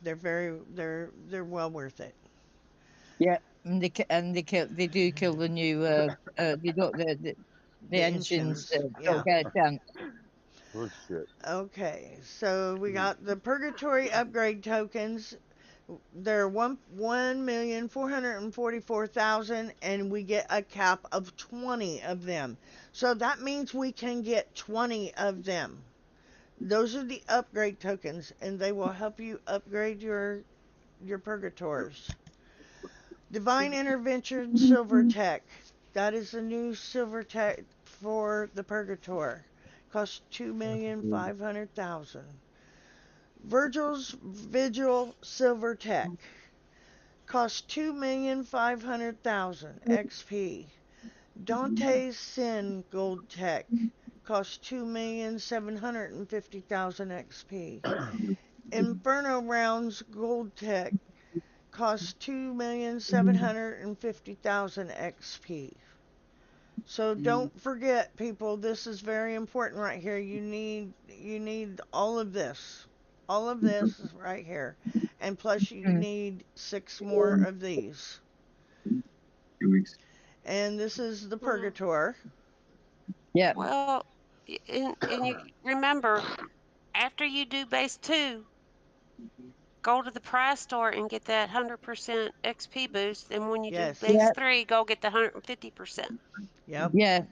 They're well worth it. Yeah, and they do kill the new they don't the The engines engines, don't yeah. get a chance. Good shit. Okay, so we got the Purgatory upgrade tokens. They're 1,444,000, and we get a cap of 20 of them. So that means we can get 20 of them. Those are the upgrade tokens, and they will help you upgrade your Purgators. Divine Intervention Silver Tech. That is the new Silver Tech for the Purgator. Costs 2,500,000. Virgil's Vigil Silver Tech. Costs 2,500,000 XP. Dante's Sin Gold Tech. Costs 2,750,000 XP. Inferno Rounds Gold Tech. Costs 2,750,000 XP. So don't forget, people, this is very important right here. You need all of this. All of this is right here. And plus you Mm. need 6 more of these. And this is the Well, Purgator. Yeah, well, and you remember after you do base 2, go to the prize store and get that 100% XP boost. And when you do base Yes. yeah, 3, go get the 150%. Yep. yeah.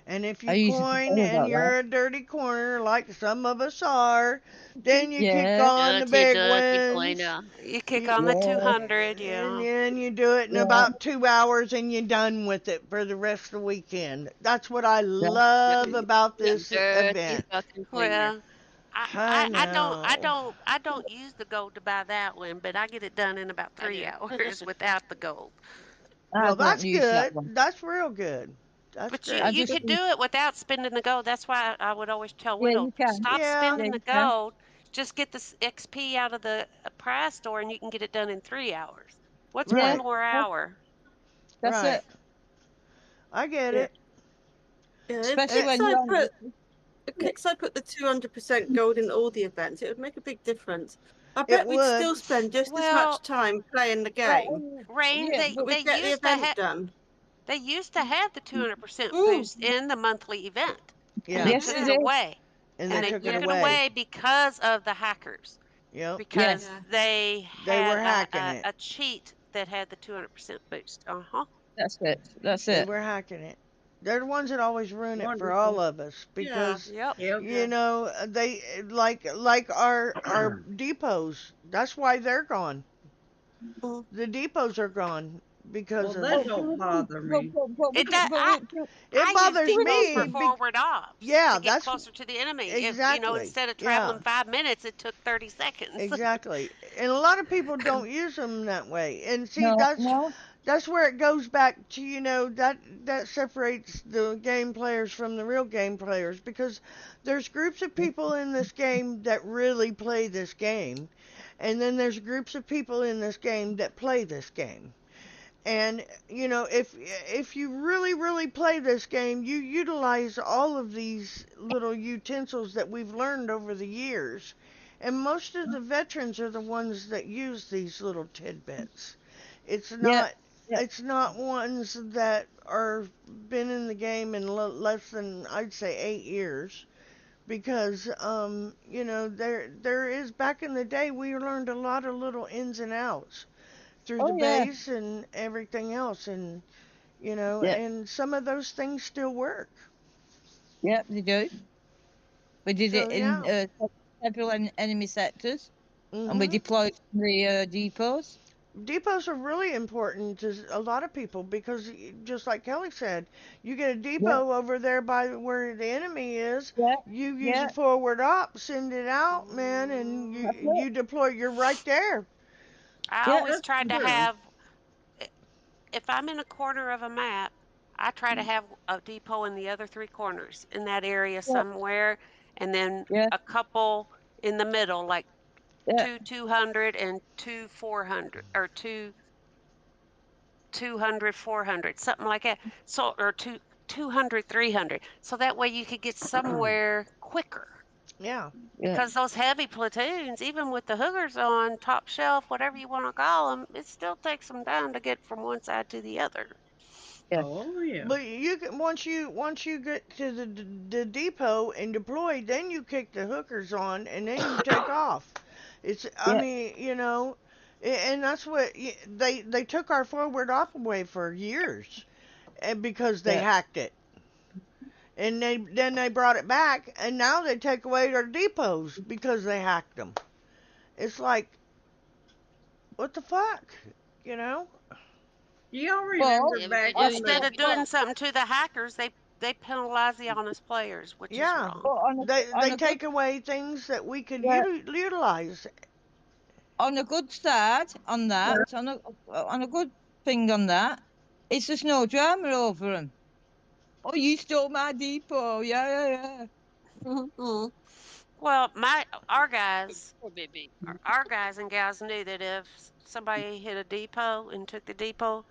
And if I you used to coin forget and about that. you're a dirty corner like some of us are, then you kick Yeah, on the big Keep going ones. down. You kick You, on the yeah, 200, and yeah. then you do it in yeah, about 2 hours and you're done with it for the rest of the weekend. That's what I yeah. Yep. love about Yep. this Dirty event. fucking cleaner. Well, I, I I, I don't I know. don't I don't use the gold to buy that one, but I get it done in about I 3 do. hours without the gold. I Well, don't that's use that good. one. That's real good. That's But you I great. you just could use, do it without spending the gold. That's why I would always tell yeah, Whittle, you can. stop Yeah, Yeah, spending the you can. gold. Just get the XP out of the prize store, and you can get it done in 3 hours. What's one Yeah, right, more yeah, hour? that's right. it. I get Yeah, it. yeah. If Especially Eh, when you're Kixeye on. put if Kixeye put the 200% gold in all the events, it would make a big difference. I it bet we'd would. still spend just as much Well, time playing the game, Rain, Yeah, they but they we'd get the used to event have done. they used to have the 200% Mm. boost in the monthly event, and they Yeah, yes, took they it did. away. and they And they took it took it away. away because of the hackers, Yep. Yeah, because Yeah. they They were had hacking it. a cheat that had the 200% boost. Uh-huh. that's it. That's They it. were hacking it. They're the ones that always ruin it for all Wonderful. of us Yeah. because Yep. Yep. Yeah. they like our depots. That's why they're gone. Mm. The depots are gone because Well, of that don't bother me. It does. it I use bothers depots for me. forward ops Yeah, to get that's closer to the enemy. If exactly. instead of Yeah, traveling 5 minutes, it took 30 seconds. exactly. And a lot of people don't use them that way. And see, No, no. that's where it goes back to, that separates the game players from the real game players, because there's groups of people in this game that really play this game, and then there's groups of people in this game that play this game. And if you really play this game, you utilize all of these little utensils that we've learned over the years. And most of the veterans are the ones that use these little tidbits. It's Yeah, not yeah. it's not ones that are been in the game in less than, I'd say, 8 years, because there is, back in the day, we learned a lot of little ins and outs through the Oh yeah, base and everything else, and yeah, and some of those things still work. yeah. They do. We did So it in yeah. several enemy sectors, and we Mhm. deployed the depots. Depots are really important to a lot of people, because just like Kelly said, you get a Yeah, depot over there by where the enemy is, yeah, you use a yeah. forward op, send it out, man, and you That's it. you deploy. You're right there. I Yeah, always That's tried to true. have, if I'm in a corner of a map, I try to have a depot in the other three corners in that area yeah, somewhere, and then yeah, a couple in the middle, like yeah, two 200 and two 400, or two 200 400, something like that. So, or two 200 300. So that way you could get somewhere quicker. Yeah. yeah, Because those heavy platoons, even with the hookers on top shelf, whatever you want to call them, it still takes them time to get from one side to the other. yeah, Oh yeah. But you can, once you get to the depot and deploy, then you kick the hookers on, and then you take off. It's, I yeah, mean, and that's what they took our forward op away for years, and because they yeah. hacked it, and then they brought it back, and now they take away our depots because they hacked them. It's like, what the fuck, you know? Y'all Well, remember Yeah, but back you're doing in it by Instead the of doing default. something to the hackers, they penalize the honest players, which is Yeah, wrong. well, they on a good, take away things that we could yeah, utilize. on a good side on yeah. that, on a good thing on that, it's just no drama over them. Oh, you stole my depot. Yeah, yeah, Mhm. Well, our guys, Poor baby. our guys and gals knew that if somebody hit a depot and took the depot,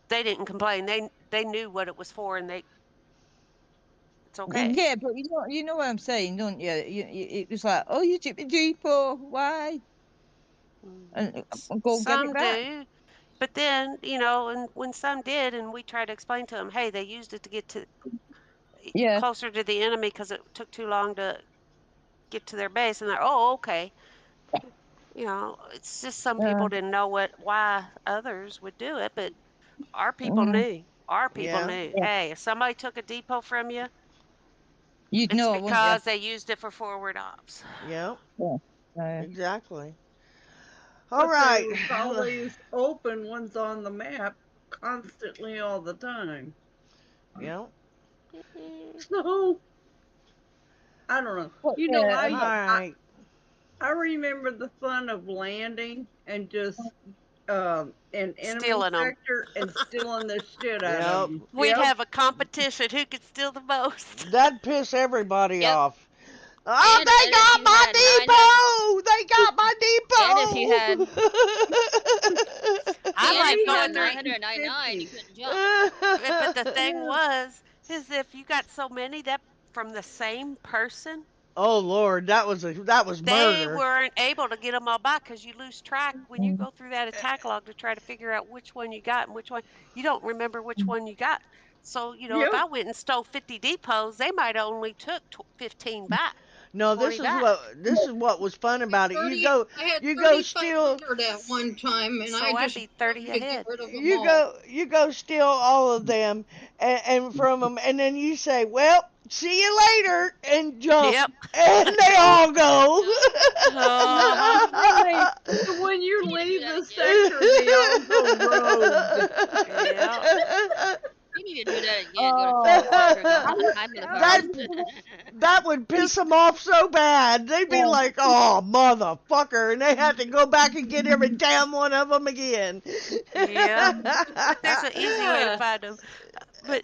they didn't complain. They knew what it was for, and it's yeah. okay. Yeah, but you know what I'm saying, don't you? It was like, oh, you took the depot. Why? And go get it Some back. do, but then, and when some did, and we tried to explain to them, hey, they used it to get to Yeah, closer to the enemy because it took too long to get to their base, and they're, oh, okay. It's just some yeah, people didn't know why others would do it, but our people mm, knew. Our people Yeah, knew. yeah. Hey, if somebody took a depot from you, You'd it's know, wouldn't you? because they used it for forward ops. yeah, Yeah, yeah, exactly. All But there right. was always open ones on the map constantly all the time. Yeah. So I don't know. but You know, All yeah, right. I remember the fun of landing and just an enemy Stealing them. sector and stealing the shit out of Yep. them. We'd Yep. have a competition who could steal the most. That'd piss everybody Yep. off. Oh, And if you had 900, they got my and if you had, depot. I and like if you going had through. 999, you couldn't jump. But the thing is if you got so many that from the same person, Oh Lord, that was they murder. weren't able to get them all back because you lose track when you mm, go through that attack log to try to figure out which one you got and which one you don't remember which one you got. So, if Yep. I went and stole 50 depots, they might have only took 15 back. No, 20 back. this is what was fun about it. 30, I had You go 3,500 at one time, and So I I'd just be 30 wanted to get ahead. rid of them all. you go steal all of them and from them, and then you say, "Well, see you later," and jump, Yep. and they all go. Uh-huh. Really? When you You need to do leave that the again. sector, they all go rogue. Yep. You need to do that again. Go to Oh, Texas Sector, go I was, hide in the I that cars. used to, that would I piss used to, them off so bad. They'd be yeah, like, "Oh, motherfucker," and they had to go back and get every damn one of them again. Yep. But there's an easy way to find them. But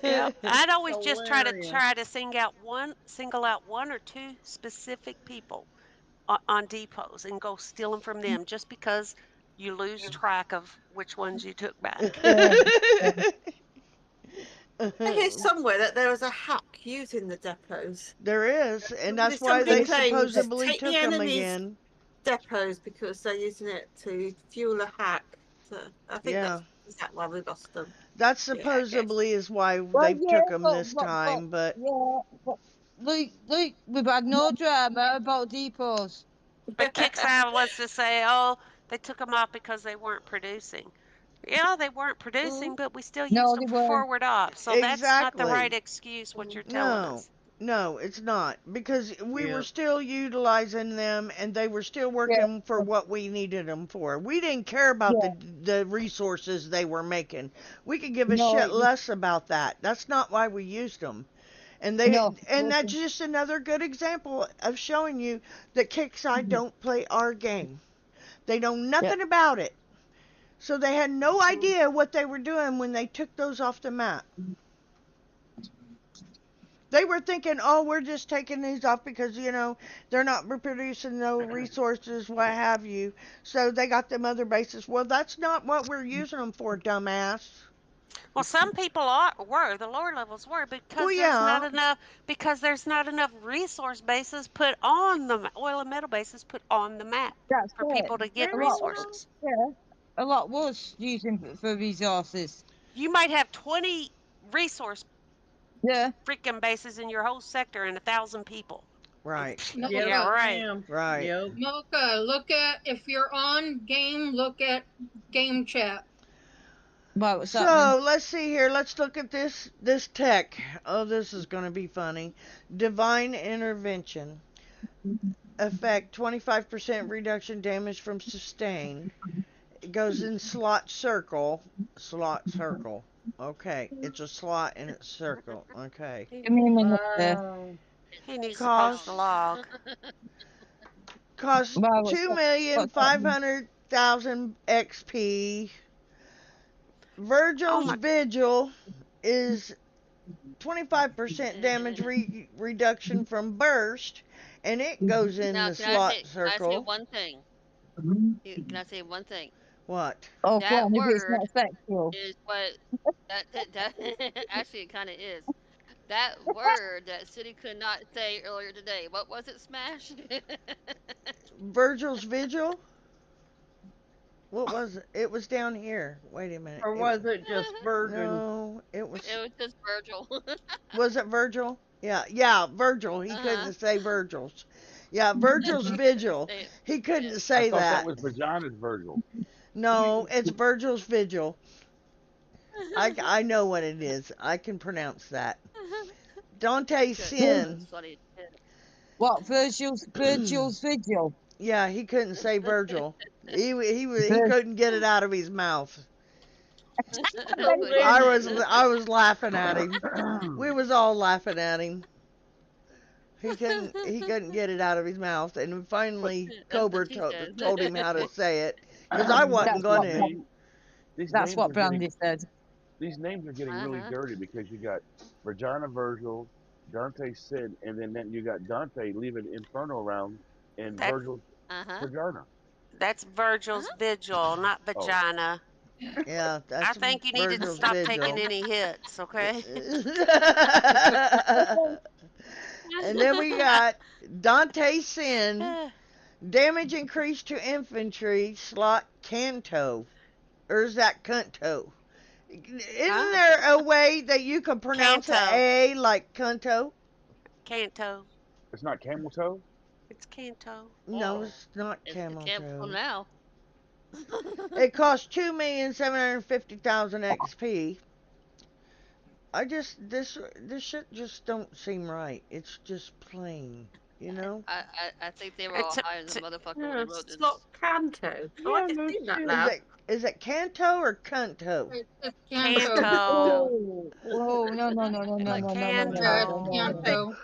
yep, I'd always just Hilarious. try to single out one or two specific people on depots and go steal them from them, just because you lose track of which ones you took back. yeah, yeah. I hear somewhere that there was a hack using the depots. There is, and that's why Somebody they claims supposedly take the took them enemy's again. depots because they're using it to fuel a hack. So I think Yeah, that's why we lost them. that Yeah, I guess. supposedly is why Well, they yeah, took them this time. But yeah, but look, we've had no drama about depots. But Kickside wants to say, oh, they took them off because they weren't producing. Yeah, they weren't producing, but we still used No, them they for weren't. forward op. So that's not the right exactly, excuse, what you're telling no, us. no, it's not because we were Yep. still utilizing them, and they were still Yeah, working for what we needed them for. We didn't care about yeah. the resources they were making. We could give a No, shit less about that. That's not why we used them. no. And that's just another good example of showing you that Kickside don't play our game. They know Yeah, nothing about it. So they had no idea what they were doing when they took those off the map. They were thinking, "Oh, we're just taking these off because, they're not reproducing no resources, what have you. So they got them other bases." Well, that's not what we're using them for, dumbass. Well, some people the lower levels were, Well, not yeah, enough because there's not enough resource bases put on the oil and metal bases put on the map that's for it. people to get A lot, well, resources. yeah, a lot was using for resources. You might have 20 resource Yeah, freaking bases in your whole sector and 1,000 people. right, Yes, Yeah, Mocha, right. ma'am. right. Yep. Mocha, look at, if you're on game, look at game chat. well, what's happening? So let's see here. Let's look at this tech. Oh, this is going to be funny. Divine intervention. Effect 25% reduction damage from sustain. It goes in slot circle. Slot circle. Okay, it's a slot and it's circle. Okay. Give me a minute there. Wow. He needs to post Cost the log. cost Well, what's happening? 2,500,000 XP. Oh Virgil's my, Vigil is 25% damage reduction from burst, and it goes in Now, the slot can I say circle. one thing? Can I say one thing? What? Oh, go That on, if it's word not sexual. is what that actually it kind of is. That word that City could not say earlier today. What was it, Smash? Virgil's Vigil? What was it? It was down here. Wait a minute. Or was it just Virgin? No, it was. It was just Virgil. Was it Virgil? Yeah, Virgil. He Uh-huh. couldn't say Virgil's. Yeah, Virgil's Vigil. Say it. He couldn't Yeah. I say thought that that. was Vagina's Virgil. No, it's Virgil's Vigil. I know what it is. I can pronounce that. Dante Good. Sin. That's funny. What, Virgil's Vigil? Yeah, he couldn't say Virgil. He Vir- couldn't get it out of his mouth. Oh my goodness. I was laughing at him. We was all laughing at him. He couldn't get it out of his mouth, and finally That's what Cobra she said. told him how to say it, because I wasn't That's what, gonna. These that's names what are getting Brandy said. these names are getting really Uh-huh. dirty because you got Virginia Virgil, Dante Sid, and then you got Dante leaving Inferno around and that Virgil's Uh-huh. Vagina. that's Virgil's Vigil, not Oh, vagina. Yeah, I that's think you needed to Virgil's stop taking Vigil. any hits, okay? And then we got Dante Sin. Damage increased to infantry slot Canto. Or is that Cunto? Isn't Huh? there a way that you can pronounce an Canto. A like Cunto? Canto. It's not camel toe. It's Kanto. No, it's not It's the camel camel toe. now. It costs 2,750,000 XP. This shit just don't seem right. It's just plain, you know. I think they were all It's a, high as a t- motherfucker when Yeah, they wrote this. slot canto. Oh, I Yeah, didn't no think that shit. Is now. it Canto or Cunto? It's Canto. Kanto. Oh, oh, no, no, no, no, It's no, a no, no, no, no, Yeah, it's no, Kanto. no, I no, think Canto.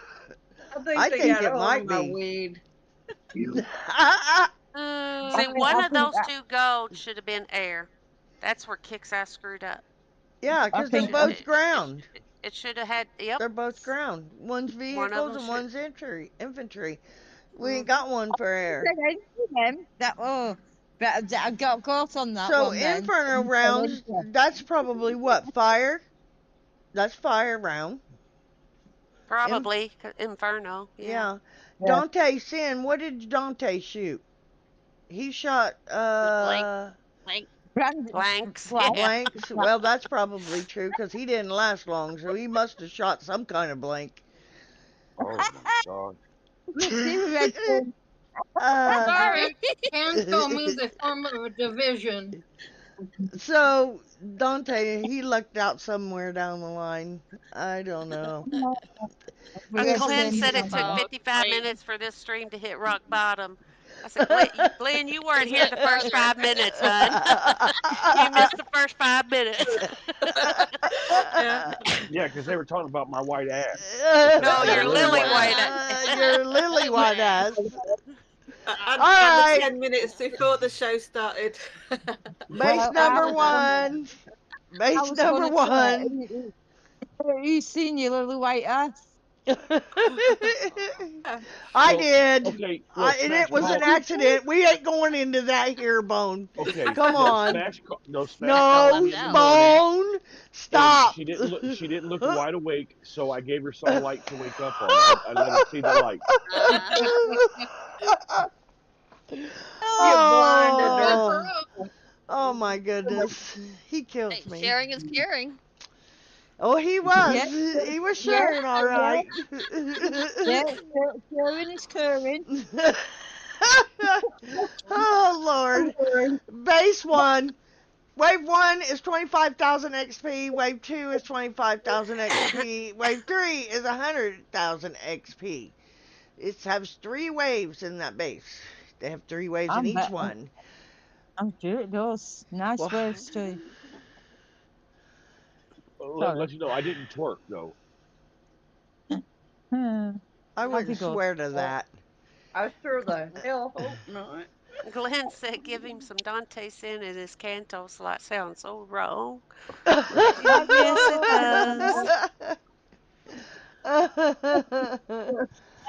I think I they think got a it hold of might my be. weed. See, one I of think, those two gold should have been air. That's where Kicks I screwed up. Yeah, I because they're think, both ground. It should have had, yep, They're both ground. One's one of vehicles them and should. one's infantry. We ain't Mm, got one for air. said anything them. That but I got caught on that So one then. inferno Didn't say rounds, anything. that's probably what, fire? That's fire round. In, probably Inferno. Yeah, yeah. Yeah. Dante Sin, what did Dante shoot? He shot The blank. Brand, blanks. black. Yeah. blanks. Well, that's probably true because he didn't last long, so he must have shot some kind of blank. Oh my god. See, red thing. uh, Sorry, Canto means a form of a division. so Dante, he lucked out somewhere down the line. I don't know. Red Glenn Something said thing. it took about 55 rain. minutes for this stream to hit rock bottom. I said, Glenn, you weren't It here went the first further. 5 minutes, hun. You missed the first 5 minutes. Yeah. Yeah, because they were talking about my white ass. No, Your your lily lily white white. Your lily white ass. And, All and the right, 10 minutes before the show started. base I number was gonna, one. Base say, number one. you seen your little white ass? I Well, did. okay. Well, And it Smash was an called. accident. We ain't going into that here, Bone. Okay. Come Well, on. Smash. No, Smash Got called No, left me in the out. morning, Bone. and Stop. she didn't look wide awake, so I gave her some light to wake up on. I let her see the light. You blinded Good her. for Oh, us. oh my goodness. He kills Hey, me. sharing is caring. Oh, he was. Yeah, He was yeah, sharing all right. yeah. Sharing is caring. Oh, Lord. Base one. Wave 1 is 25,000 XP. Wave 2 is 25,000 XP. Wave 3 is 100,000 XP. It has 3 waves in that base. They have 3 waves in each one. I'm sure it does. Nice Well, waves too. Let, let you know, I didn't twerk though. Hmm. I wouldn't Happy God. swear to that. I sure the hell hope not. Glenn said, give him some Dante Sin in his canto slot. Sounds so wrong. Oh, Yes, it does.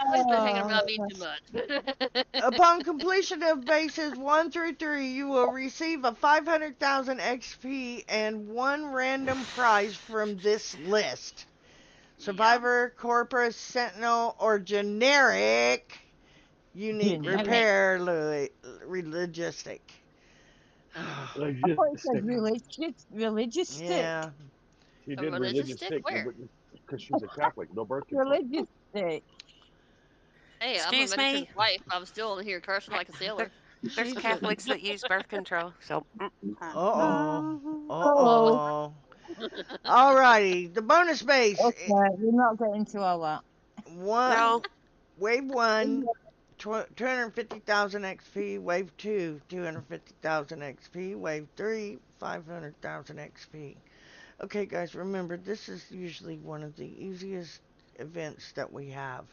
Somebody's been hanging around me too much. Upon completion of bases 1 through 3, you will receive a 500,000 XP and 1 random prize from this list. Survivor, Corpus, Sentinel, or generic unique Generic. repair logistic. Like, I thought it said stick. religious stick. Yeah. She A did religious religious stick? stick Where? because she's a Catholic. No birth control. Religious stick. Hey, I'm a Excuse Mexican me. wife. I'm still in here cursing like a sailor. There's She's a, Catholics that use birth control. So, uh-oh. Oh. Uh-oh. Alrighty. The bonus base. Okay, we're not getting to all that. no. Wave 1, 250,000 XP. Wave 2, 250,000 XP. Wave 3, 500,000 XP. Okay, guys, remember, this is usually one of the easiest events that we have.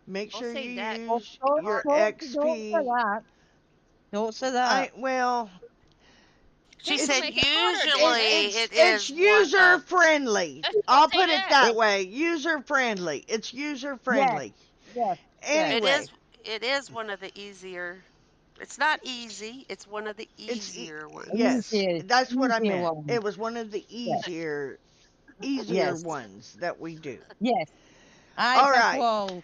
Make Don't sure say you that. use your Don't say XP. that. Don't say that. Well, She Just said make it harder, usually damn it it's is one user of. friendly. Just I'll don't say put it that. that way. User friendly. It's user friendly. Yes. It Anyway, is one of the easier. It's not easy. It's one of the it's easier ones. yes, Easier, that's what I easier meant. one. It was one of the Yes. easier Yes. ones that we do. Yes. All I right. wall.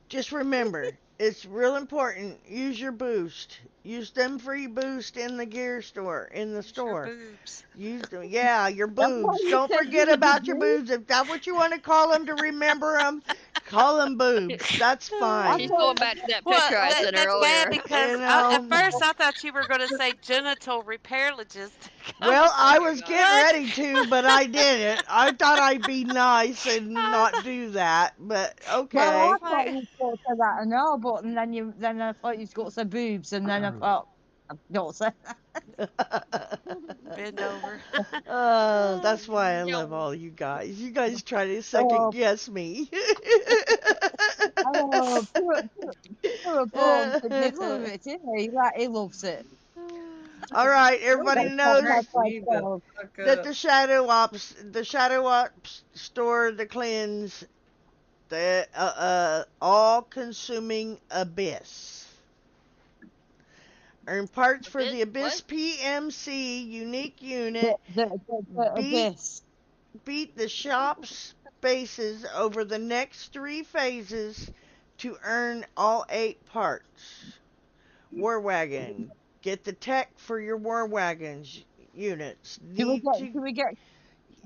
Just remember, it's real important. Use your boost. Use them free boost in the gear store, in the Use your store. boobs. Use them, yeah, your That's why boobs. you Don't said forget use about your your boobs. If that's what you want to call them to remember them, Call them boobs. That's I She's fine. going thought, back to that Well, picture I that sent her that's bad earlier. You because at know. first I thought you were going to say genital repair logistic. I Well, was Oh I like, my was god. getting what? ready to, but I didn't. I thought I'd be nice and not do that, but well, I was I okay. thought like, you thought to that and all, but and then I thought you got some boobs, and then I thought, I don't say. bend over. That's why I love Yo. all you guys. You guys try to second Oh, guess me. oh, poor Bones did love it, didn't he? Like, he loves it. All right, everybody Nobody knows expects That's me to so. suck that up. the Shadow Ops store, the cleanse, the all-consuming abyss. Earn parts A for bit the what? Abyss PMC unique The, unit. the Beat abyss. beat the shop's bases over the next 3 phases to earn all 8 parts. War wagon. Get the tech for your war wagons units. Do we Need get? to Do we get?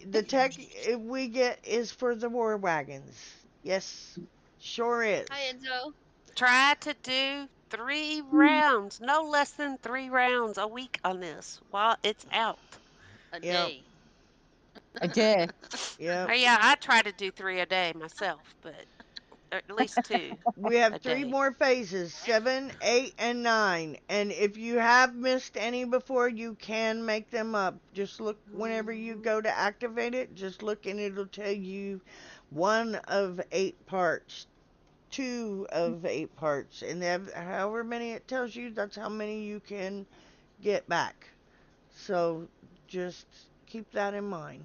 the tech we get is for the war wagons. Yes, sure is. Hi Enzo. Try to do 3 rounds, no less than 3 rounds a week on this while it's out. A Yep, day. A day. yep. Yeah, I try to do 3 a day myself, but at least two We have a three day. more phases, 7, 8, and 9. And if you have missed any before, you can make them up. Just look whenever you Hmm. go to activate it, just look and it'll tell you one of 8 parts, two of 8 parts. And however many it tells you, that's how many you can get back. So just keep that in mind.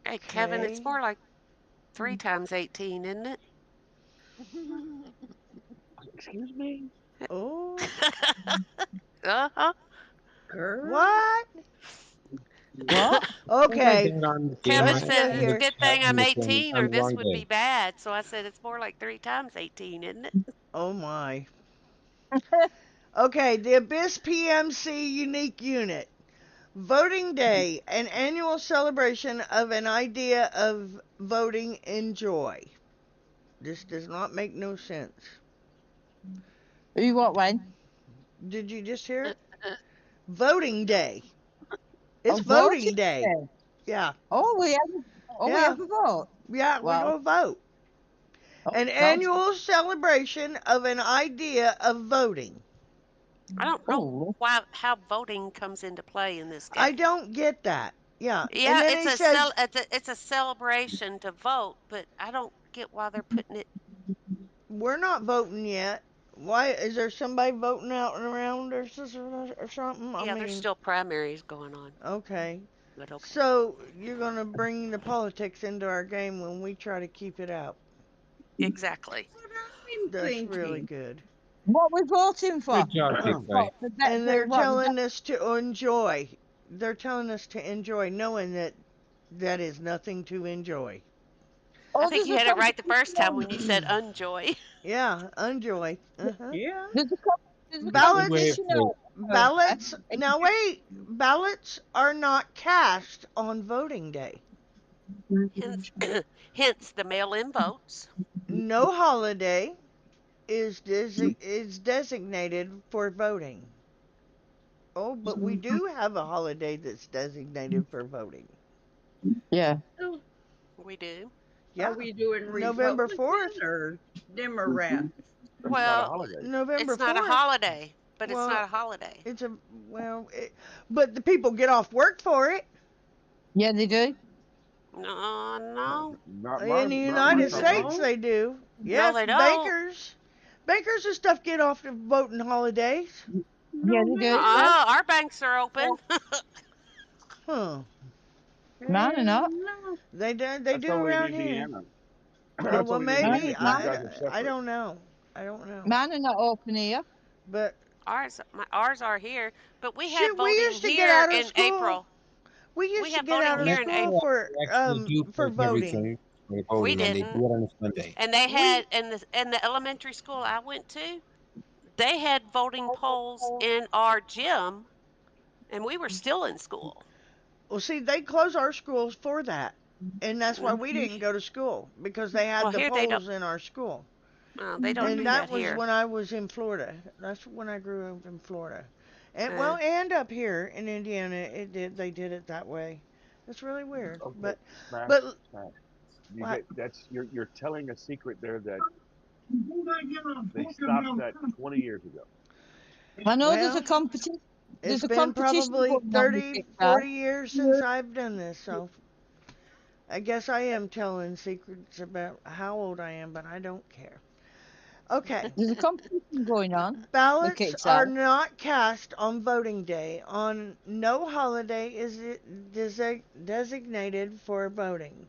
Hey, Kevin, it's Okay. more like 3 times 18, isn't it? Excuse me? Oh, Uh-huh. Girl. what? What? I Okay, got on the game. Kevin let's I go said it's a ended here. good up thing I'm on the thing 18 on or the this wrong would be day. bad. So I said it's more like 3 times 18, isn't it? Oh my. Okay, the Abyss PMC unique unit. Voting Day, an annual celebration of an idea of voting in joy. This does not make no sense. Who? What? When? Did you just hear it? Voting Day. It's Oh, voting voting day. day. Yeah, Oh, we have. Oh, we yeah, have a vote. yeah, we Well, go vote. oh, An that's. annual celebration of an idea of voting. I don't know Oh, how voting comes into play in this I game. don't get that. Yeah, and Yeah, then he says, it's a celebration to vote, but I don't get why they're putting it. we're not voting yet. Why is there somebody voting out and around or something? I Yeah, there's mean, still primaries going on, okay. but okay. So you're gonna bring the politics into our game when we try to keep it out. Exactly. What I'm That's really thinking. good. what we voting for? Good job, Kick What? Fight. And they're What? telling us to enjoy. They're telling us to enjoy, knowing that that is nothing to enjoy. I Oh, think there's you a had it right the first time competition. when you said unjoy. Yeah, enjoy. Uh-huh. Yeah. There's a there's a Good way of Ballots, competition putting out there. ballots. Now wait, ballots are not cast on voting day. Hence, hence the mail-in votes. No holiday is designated for voting. Oh, but we do have a holiday that's designated for voting. Yeah. So We do. are Yeah, we doing November Republican 4th. or Democrat? That's not a Well, holiday. November it's not a 4th. holiday, but it's not Well, a holiday. it's a but the people get off work for it. Yeah, they do. No, no, In the Not my United company. States, No. they do. no, Yes, they don't. bankers and stuff get off the voting holidays. Yeah, No, they do. ma'am. Yeah. Our banks are open. Huh? Mine are Hell not. no. They That's do only in around here. Indiana. Oh That's well, only in Mine, maybe Indiana because mine, you guys are I separate. don't know. I don't know. mine are not open here. But Ours are here, but we had shoot, we voting used to get here out of in school. April. We We used to have get out voting of here Next in school year, April. they actually do for post voting. everything for the We voting, and they didn't. do it on a Sunday. And they We had in the elementary school I went to, they had voting polls in our gym, and we were still in school. well see they close our schools for that. And that's why we didn't go to school because they had Well, the here they don't. poles in our school. They don't And do that that was here. when I was in Florida. That's when I grew up in Florida. And Uh, well, and up here in Indiana, they did it that way. It's really weird. Okay, smash, But smash. You what? get that's you're telling a secret there that they stopped that 20 years ago. I know there's a Well, competition. it's There's a been competition probably going on with 30, Kickstarter. 40 years since I've done this, so I guess I am telling secrets about how old I am, but I don't care. Okay. There's a competition going on with Ballots are Kickstarter. not cast on voting day. On no holiday is it designated for voting.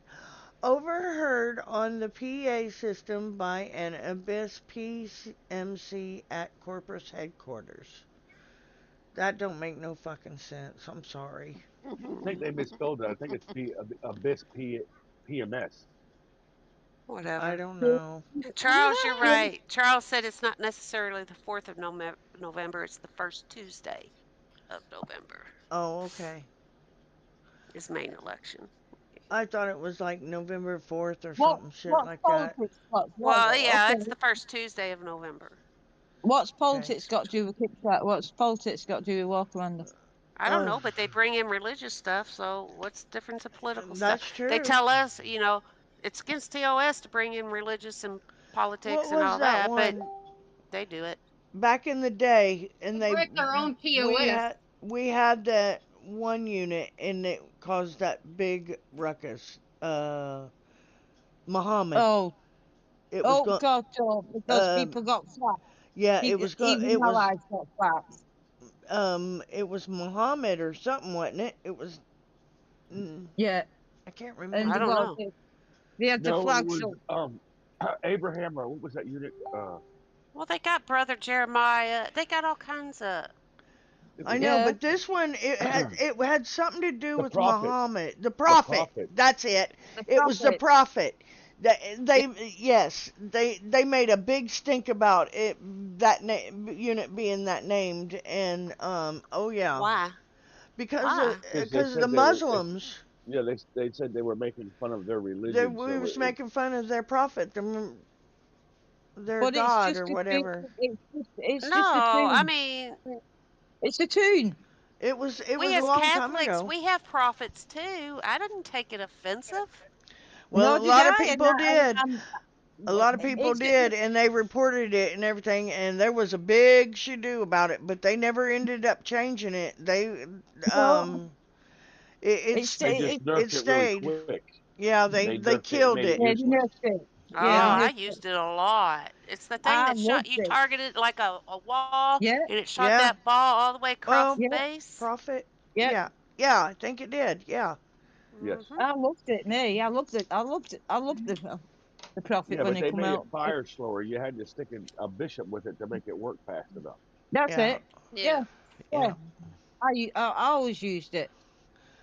Overheard on the PA system by an Abyss PMC at corporate headquarters. That don't make no fucking sense. I'm sorry. I think they misspelled it. I think it's Abyss PMS. I Whatever. don't know. And Charles, you're right. Charles said it's not necessarily the 4th of November, it's the first Tuesday of November Oh, okay. is main election. I thought it was like November 4th or What something shit what's like that. politics got? Well, yeah, it's Okay. the first Tuesday of November. What's Okay. politics got to do with Kickstarter? What's politics got to do with War Commander? I don't Oh, know, but they bring in religious stuff, so what's the difference of political stuff? that's They true. tell us, it's against TOS to bring in religious and What politics and was all that that, but one they do it. back in the day? And They they break their own we TOS. had that one unit, and it caused that big ruckus. Muhammad. Oh, It was oh going. God, oh, because Um, people got flat. yeah, it People, was going. even allies got flat. It was Muhammad or something, wasn't it? It was. Mm, Yeah, I can't and I remember. don't well, know. they had the No, it flag was show. Abraham. Or what was that unit? Well, they got Brother Jeremiah. They got all kinds of. It I was know, Yeah, but this one it had something to do the with prophet. Muhammad, the The prophet. prophet. That's it. the It was the prophet. prophet. Yeah, Yes, they made a big stink about it, that unit being that named, and oh yeah, Why? because of Why? Because they because of the said they were. Muslims. Yeah, they said they were making fun of their They religion. we So was making fun of their prophet, their but it's god just or a tune. whatever. It's just a No, I tune. mean, It's a tune. It was we a as long time Catholics, ago. we have prophets too. I didn't take it offensive. Well, No, a did lot of I? And people did. A lot of people it's did, and they reported it and everything, and there was a big do about it, but they never ended up changing it. no, Um, it it, it's they sta- just it nerfed it really stayed. quick. Yeah, They they nerfed it and killed made it it. yeah, they useless. nerfed it. Oh, Yeah, they Yeah, I nerfed it. used it a lot. It's the thing I that shot loved you it. targeted like a wall Yeah, and it shot yeah. that ball all the way across Well, the yeah, base. profit. yeah. Yeah, yeah. I think it did. Yeah, Yes. Hmm. I loved it. Me, I loved it. I loved it. I loved the prophet Yeah, when but they they come made it out. fire slower. You had to stick a bishop with it to make it work fast enough. That's yeah, it. Yeah, Yeah. yeah. yeah. I always used it.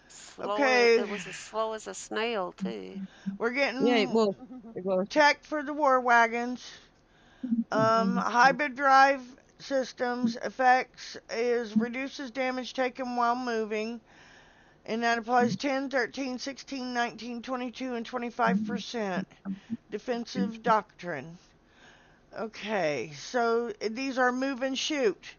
Slower. Okay, It was as slow as a snail too. we're Yeah, it getting was. It was. tech for the war wagons. Hybrid drive systems effects is reduces damage taken while moving. And that applies 10, 13, 16, 19, 22, and 25%. Defensive doctrine. Okay, so these are move and shoot.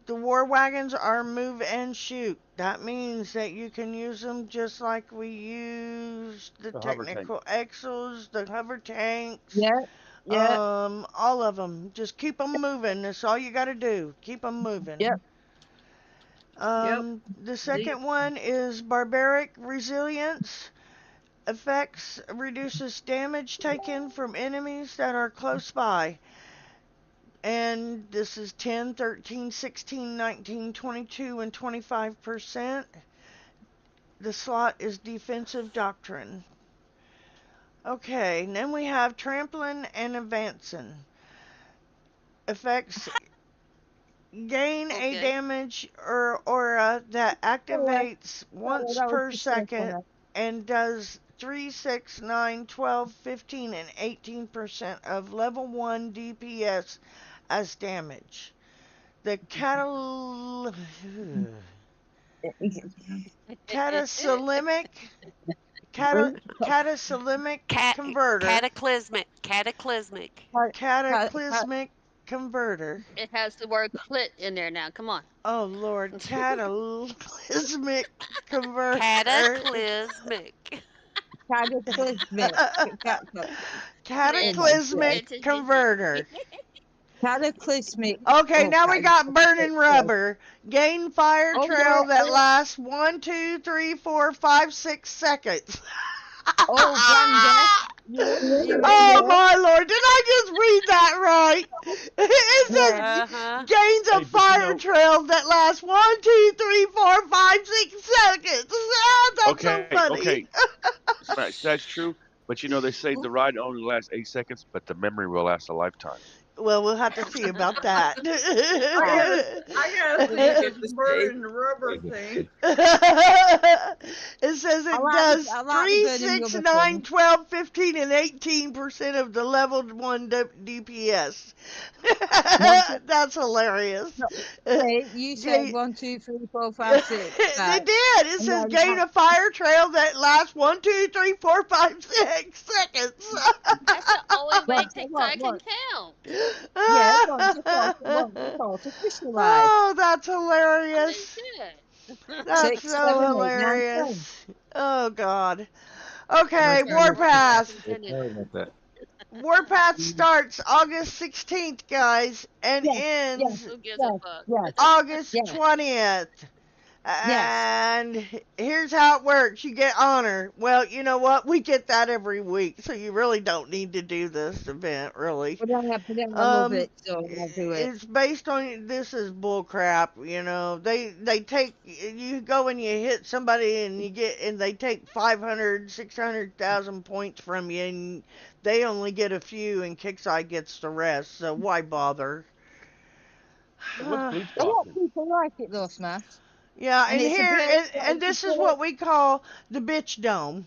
The war wagons are move and shoot. That means that you can use them just like we used the The hover tank. technical exos, the hover tanks, Yeah, yeah, all of them. Just keep them moving. That's all you got to do. Keep them moving. yeah. Yep. The The second one is barbaric resilience. Effects reduces damage taken from enemies that are close by. And this is 10, 13, 16, 19, 22, and 25%. The slot is defensive doctrine. Okay, and then we have trampling and advancing. Effects gain a Okay. damage or aura that Sorry, activates sorry, once that was per just so second funny. and does 3, 6, 9, 12, 15, and 18% of level 1 DPS as damage. The catalytic Cataclysmic Cat converter. cataclysmic. Cataclysmic converter. It has the word clit in there now. Come on. Oh Lord, cataclysmic converter. Cataclysmic. Cataclysmic. Cataclysmic converter. Cataclysmic. Okay, Oh, now we got burning cataclysmic. rubber. Gain fire Oh, trail yeah, that oh. lasts 1, 2, 3, 4, 5, 6 seconds. Oh, Brenda. You in Oh there? my Lord, did I just read that right? It says Yeah. Uh-huh. gains Hey, a but fire trail that lasts 1, 2, 3, 4, 5, 6 seconds. Ah, that's so okay, funny. Smash, that's true. But they say the ride only lasts 8 seconds, but the memory will last a lifetime. Well, we'll have to see about that. I gotta see this burning rubber thing. It says I it like does I like the 3, burning 6, rubber 9, thing. 12, 15, and 18% of the leveled 1 DPS. One, two, That's hilarious. no, wait, you said 1, 2, 3, 4, 5, 6, They right? did. It And says then gain a fire trail that lasts 1, 2, 3, 4, 5, 6 seconds. That's the only way once, TikTok can count. yeah, once a quarter official live. Oh, that's I mean, hilarious. shit. That's 6, so 7, 8, 9, 10. hilarious. Oh God. And Okay, that's Sorry, true. pun Warpath. intended. Sorry about that. Warpath starts August 16th, guys, and Yes, yes, ends Who gives a yes, fuck? yes, August yes, 20th. yes. And here's how it works. You get honor. Well, you know what? We get that every week, so you really don't need to do this event, really. But I love it, so I'll do it. It's based on, this is bull crap, They take, you go and you hit somebody and they take 500, 600,000 points from you, and they only get a few and Kickside gets the rest, so why bother? Hey, what's Bleach A lot of boxing? people like it though, Smash. Yeah, And and it's a here, bit, and this is what we call the bitch dome.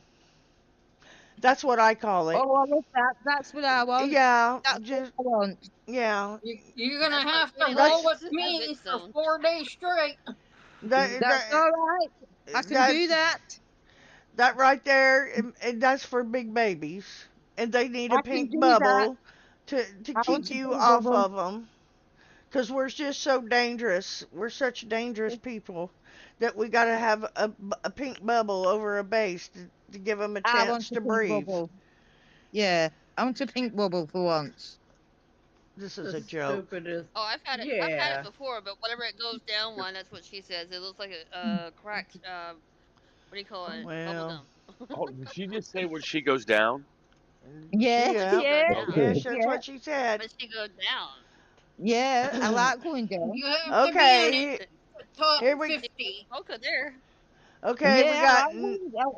That's what I call it. oh, I love that. That's what I want. Yeah, That's just, what I want. yeah. You're gonna That's what have to really That's, roll likes with a me bitch for zone. 4 days straight. that, That's that, all right. I can that's, do that. that right there, and that's for big babies. And they need a I can pink do that. bubble to I want keep to you do off bubble. of them. Because we're just so dangerous. We're such dangerous people that we got to have a pink bubble over a base to give them a I want chance a to pink breathe. bubble. Yeah, I want a pink bubble for once. This is The a joke. stupidest. Oh, I've had it Yeah. before, but whenever it goes down one, that's what she says. It looks like a cracked what do you call it? Bubble Well, gum. Oh, did she just say when she goes down? Yeah, When she yeah, goes yeah, down. yeah, Okay. that's yeah, what she said. When she goes down. yeah. I like going down. You have to be in it Okay, top here we, 50. Polka there. okay, Yeah, I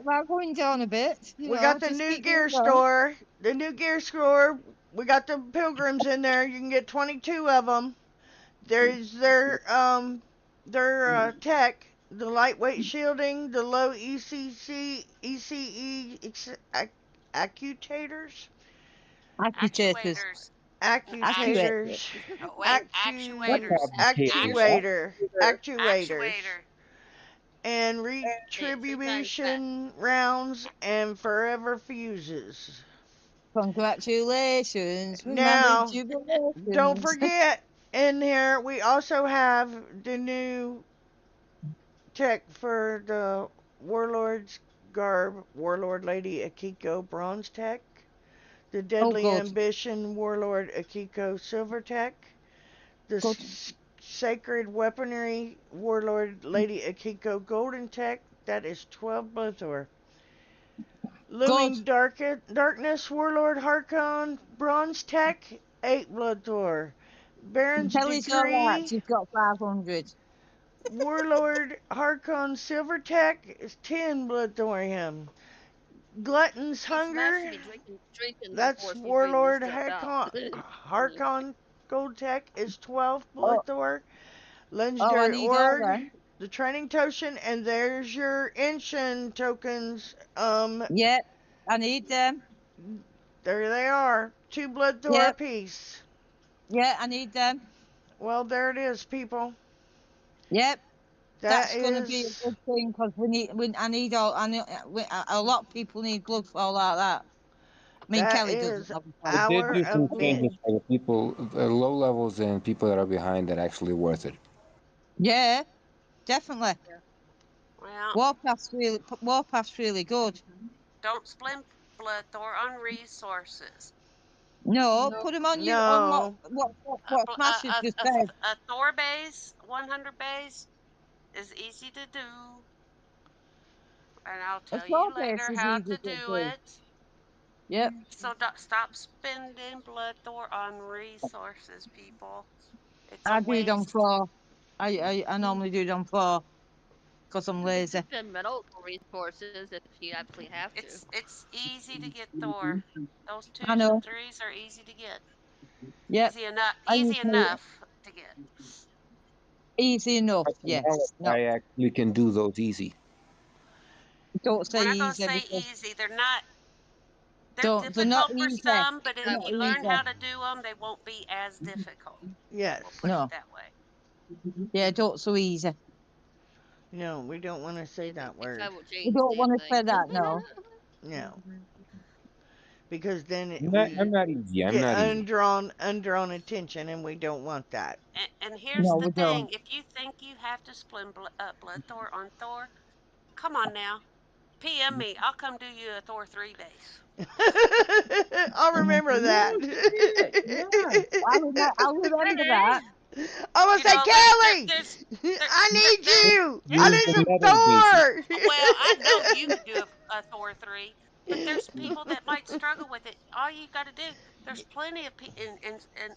like going down a bit. You we know, got the just new keep me gear going. store. The new gear store. We got the pilgrims in there. You can get 22 of them. There's their tech, the lightweight shielding, the low ECE accutators, Agitators. Actuators. Actu- Accurators. accutators, oh, wait, actuators. actuators, Actuator. and Say it 3 times fast. retribution rounds and forever fuses. Congratulations. Remember Now, don't jubilations. forget, in here we also have the new tech for the Warlord's Garb Warlord Lady Akiko Bronze Tech, the Oh, Deadly good. Ambition Warlord Akiko Silver Tech, the Good. Sacred Weaponry Warlord Lady Akiko Golden Tech, that is 12 Blithor. Good. Looming Darkness Warlord Harkon Bronze Tech, 8 Bloodthor. Baron's Kelly's all right. Decree She's got 500. Warlord Harkon Silver Tech is 10 Bloodthorium. Glutton's Hey, Smash should Hunger, be drinking that's before she's reading this Warlord stuff out. Harkon Gold Tech is 12 Oh, Bloodthor. I Legendary need all Org, them. the Training Token, and there's your Inshin tokens. Yep, I need them. There they are. 2 Bloodthor Yep, apiece. yeah, I need them. Well, there it is, people. Yep. That That's going to be a is good thing because I need all. A lot of people need blood for all like that. I mean, that Kelly doesn't, is obviously. It did our do some event. changes for the people, the low levels and people that are behind that actually worth it. Yeah, definitely. Well, Warpath's really good. don't split blood Thor on resources. No, No. put them on you on No, what Smash has just said. A Thor base, 100 base, is easy to do, and I'll A tell you floor base later is how easy to to do do. it. Yep, So stop spending blood Thor on resources, people. It's a I do it on waste. 4. I normally do it on 4 because I'm You can lazy. spend metal resources if you actually have to. It's easy to get Thor. Those I 2s and know. 3s are easy to get. Yep, I Easy usually enough to get. easy enough. Now Yes, no, I actually can do those easy. don't We're say not going to easy say because easy. They're not. They're they're not difficult for easy. some, but They're if Exactly. not you learn easy. how to do them, they won't be as difficult. yes. We'll put it No, that way. yeah, don't so easy. No, we don't want to say that I word. will We change don't want to say anything. that. No. No, because then I'm we not easy. I'm get not easy. undrawn attention, and we don't want that. And here's No, the we thing: don't. if you think you have to split blood Thor on Thor, come on now, PM me. I'll come do you a Thor 3 base. I'll remember that. Oh shit! Yeah. I'll remember that. I will You say, know, Kelly, there, I need there's you. I Use need the some metal bases. well, I know you could Thor. do a Thor 3, but there's people that might struggle with it. All you got to do, there's plenty of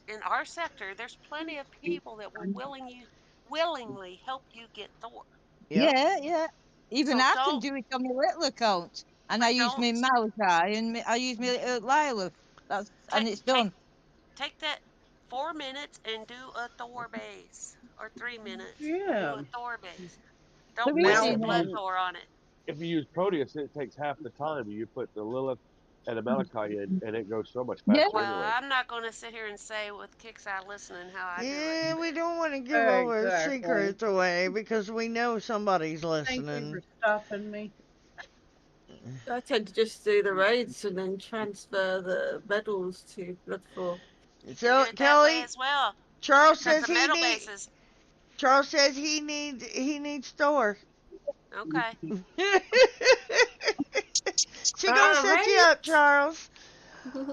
in our sector, there's plenty of people that will willingly help you get Thor. Yep. Yeah, yeah. Even So I can don't, do it on my little account, and I but use don't my Malachi and I use my Lilith. And take it's take done. take that 4 minutes and do a Thor base, or 3 minutes and do Yeah. a Thor base. So Don't Well, waste easy the if blood enough. you Thor on it. use Proteus, it takes half the time. You put the Lilith and the Malachi in, and it goes so much Yeah, faster Well, anyway. I'm not going to sit here and say with Kicks Eye listening how I do it, yeah, but we don't want to give all our Exactly. secrets away because we know somebody's Thank you for listening. stopping me. I tend to just do the raids and then transfer the medals to Blood 4. you can do So, it that way Kelly, as well. Charles Because says the he metal need. bases, Charles says he needs Thor. okay. She gonna All set you right. up, Charles.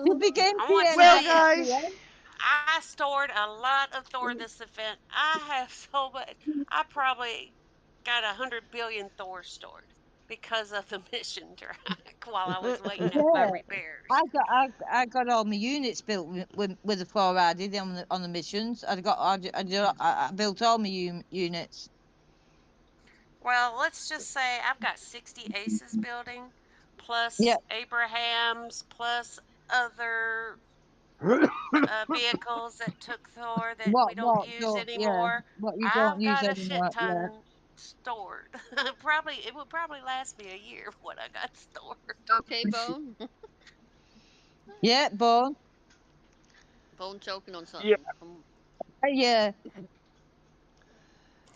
you'll be game I want to PM tell Well, you, next guys, year. I stored a lot of Thor this event. I have so much. I probably got 100 billion Thor stored because of the mission track while I was waiting at my Yeah, repairs. I got all my units built with the 4 I did on the missions. I built all my units. Well, let's just say I've got 60 aces building, Yeah, plus Abrahams, plus other vehicles that took Thor that we don't use anymore. what you don't I've use got a shit anymore. Yeah, ton stored. Probably it would probably last me a year what I got stored. Okay, Bone. yeah, Bone. Bone choking on Yeah, something. Yeah,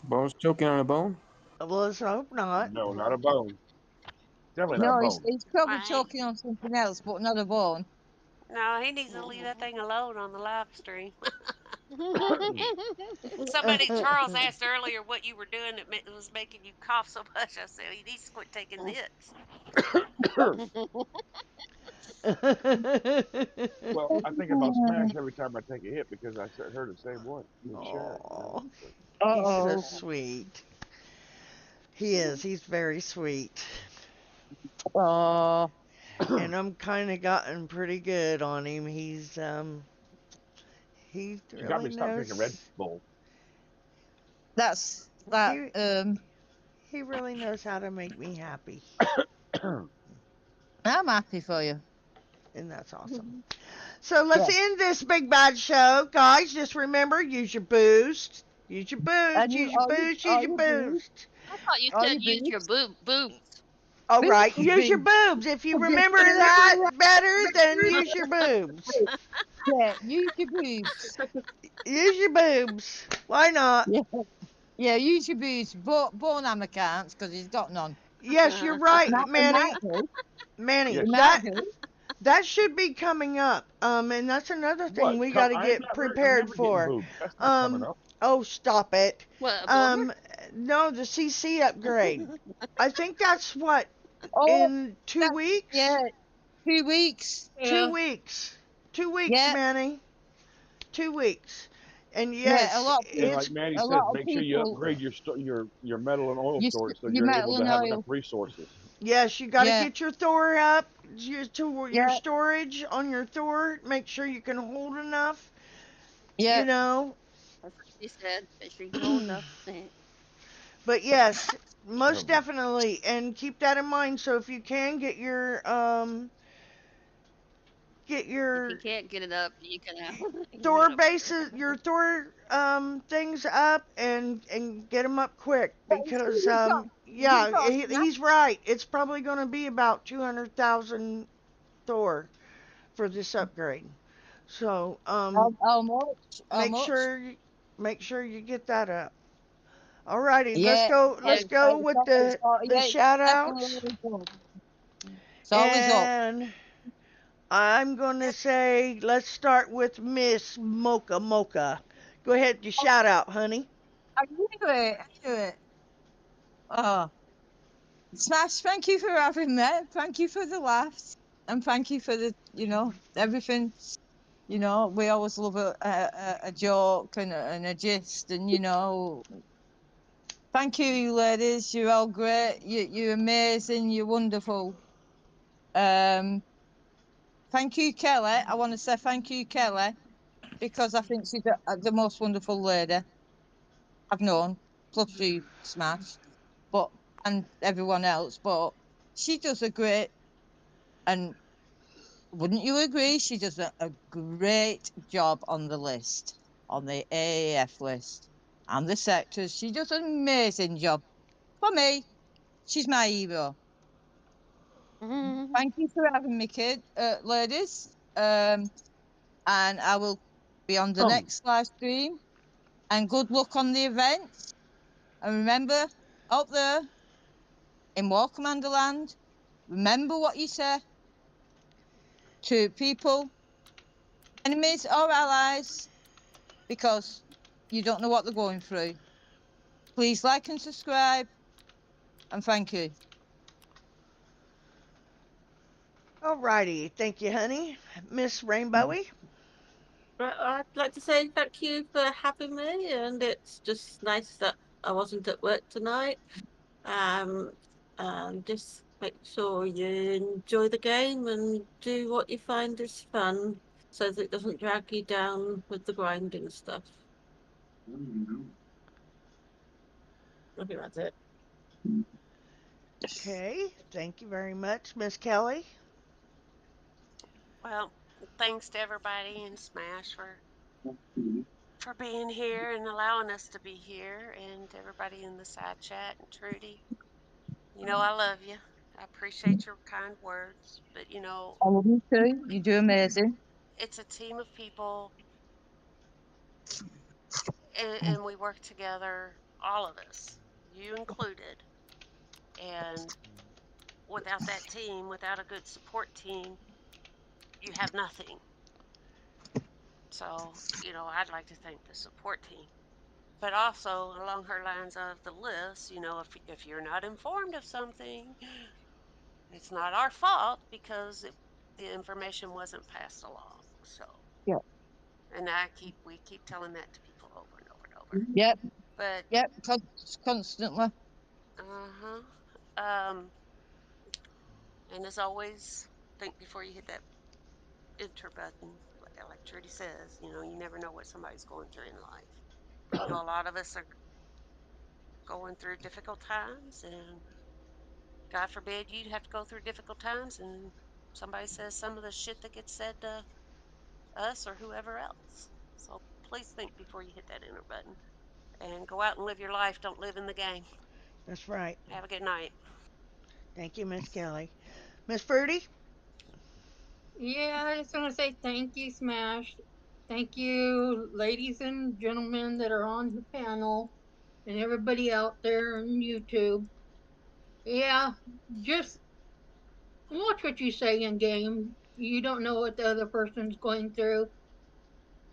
Bones choking on a bone? well, let's hope not. no, not a bone. Definitely not a no, bone. he's probably Right. choking on something else, but not a bone. No, he needs to leave that thing alone on the live stream. Charles asked earlier what you were doing that was making you cough so much. I said he needs to quit taking nits. Well, I think about Smash every time I take a hit because I heard the same one with Sharon. Oh, he's so Uh-oh. sweet. He is. He's very sweet. Oh, And I'm kind of gotten pretty good on him. He You got really me to stop drinking Red knows. Bull. that's that. He he really knows how to make me happy, I'm happy for you. and that's awesome. So let's Yeah. end this big bad show, guys. Just remember, use your boost. Use your boost. And Use your boost. Use all your you do, boost. I thought you all said you use your boobs, boobs. All right, boobs, use your boobs. If you remember that better, then use your boobs. yeah, use your boobs. Use your boobs. Why not? Yeah. Yeah, use your boots. Bonhammer can't because he's got none. Yes, you're right, He might Manny. do. Manny, Yes. He might that do. that should be coming up. And that's another thing What? we got to I'm get not ready. I'm prepared never getting for. boobs. That's not coming Um, up. oh, stop it. What, a bloomer? Um, no, the CC upgrade. I think that's what Oh, in two that, yeah, weeks. 2 weeks. Two Yeah. weeks. 2 weeks, Yeah, Manny. 2 weeks. And yeah. A yes, lot of And people, like it's Manny a says, lot of make sure you people, upgrade your metal and oil storage so your you're able metal to and have enough oil. resources. yes, you got to Yeah, get your Thor up. Your yeah, storage on your Thor. Make sure you can hold enough. You yeah. know, That's what she said. Make sure you can hold enough. but yes, most Oh, definitely, and keep that in mind. So if you can get If you your can't get it up, you can get Thor it over bases, your Thor things up, and get them up quick because Good yeah, cost, man. he's right. It's probably going to be about 200,000 Thor for this upgrade. So How much? How make much? sure make sure you get that up. Alrighty, let's Yeah, go. Yeah, Let's go with the yeah, shout definitely outs. always up. It's always up. And I'm going to say, let's start with Miss Mocha Mocha. Go ahead, your shout out, honey. I knew it. I knew it. Oh, Smash, thank you for having me. Thank you for the laughs. And thank you for everything. We always love a joke and a gist. And, thank you, ladies. You're all great. You're amazing. You're wonderful. Um, Thank you, Kelly. I want to say thank you, Kelly, because I think she's the most wonderful lady I've known, plus you, Smash, but and everyone else. But she does a great, and wouldn't you agree? She does a great job on the list, on the AAF list, and the sectors. She does an amazing job. For me, she's my hero. there. Thank you for having me, ladies. And I will be on the Um, next live stream. And good luck on the events. And remember, out there in War Commander Land, remember what you say to people, enemies or allies, because you don't know what they're going through. Please like and subscribe, and thank you. alrighty, thank you, honey. Miss Rainbowy. Right, I'd like to say thank you for having me, and it's just nice that I wasn't at work tonight. Um, and just make sure you enjoy the game and do what you find is fun, so that it doesn't drag you down with the grinding stuff. I think that's it. Okay, thank you very much, Miss Kelly. Well, thanks to everybody in Smash for being here and allowing us to be here, and everybody in the side chat and Trudy. You know I love you. I appreciate your kind words, but I love you too. You do amazing. it's a team of people, and we work together, all of us, you included. And without that team, without a good support team, you have nothing. So, I'd like to thank the support team. But also along her lines of the list, if you're not informed of something, it's not our fault because the information wasn't passed along. So, Yeah. and we keep telling that to people over and over and over. Yep. But Yep. Constantly. uh-huh. Um, and as always, think before you hit that enter button. Like Trudy says, you never know what somebody's going through in life. A lot of us are going through difficult times, and God forbid you'd have to go through difficult times and somebody says some of the shit that gets said to us or whoever else. So please think before you hit that enter button and go out and live your life. Don't live in the game. That's right. Have a good night. Thank you, Miss Kelly. Miss Fruity. Yeah, I just want to say thank you, Smash. Thank you, ladies and gentlemen that are on the panel. and everybody out there on YouTube. Yeah, just watch what you say in game. You don't know what the other person's going through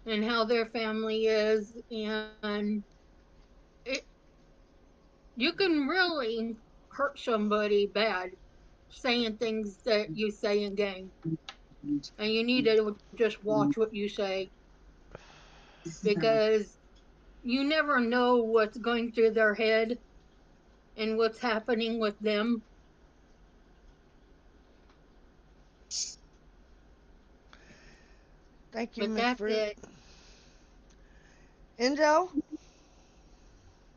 and how their family is, and it you can really hurt somebody bad saying things that you say in game. And you need to just watch what you say because you never know what's going through their head and what's happening with them. Thank you, But Miss that's Fruit. it. Enzo?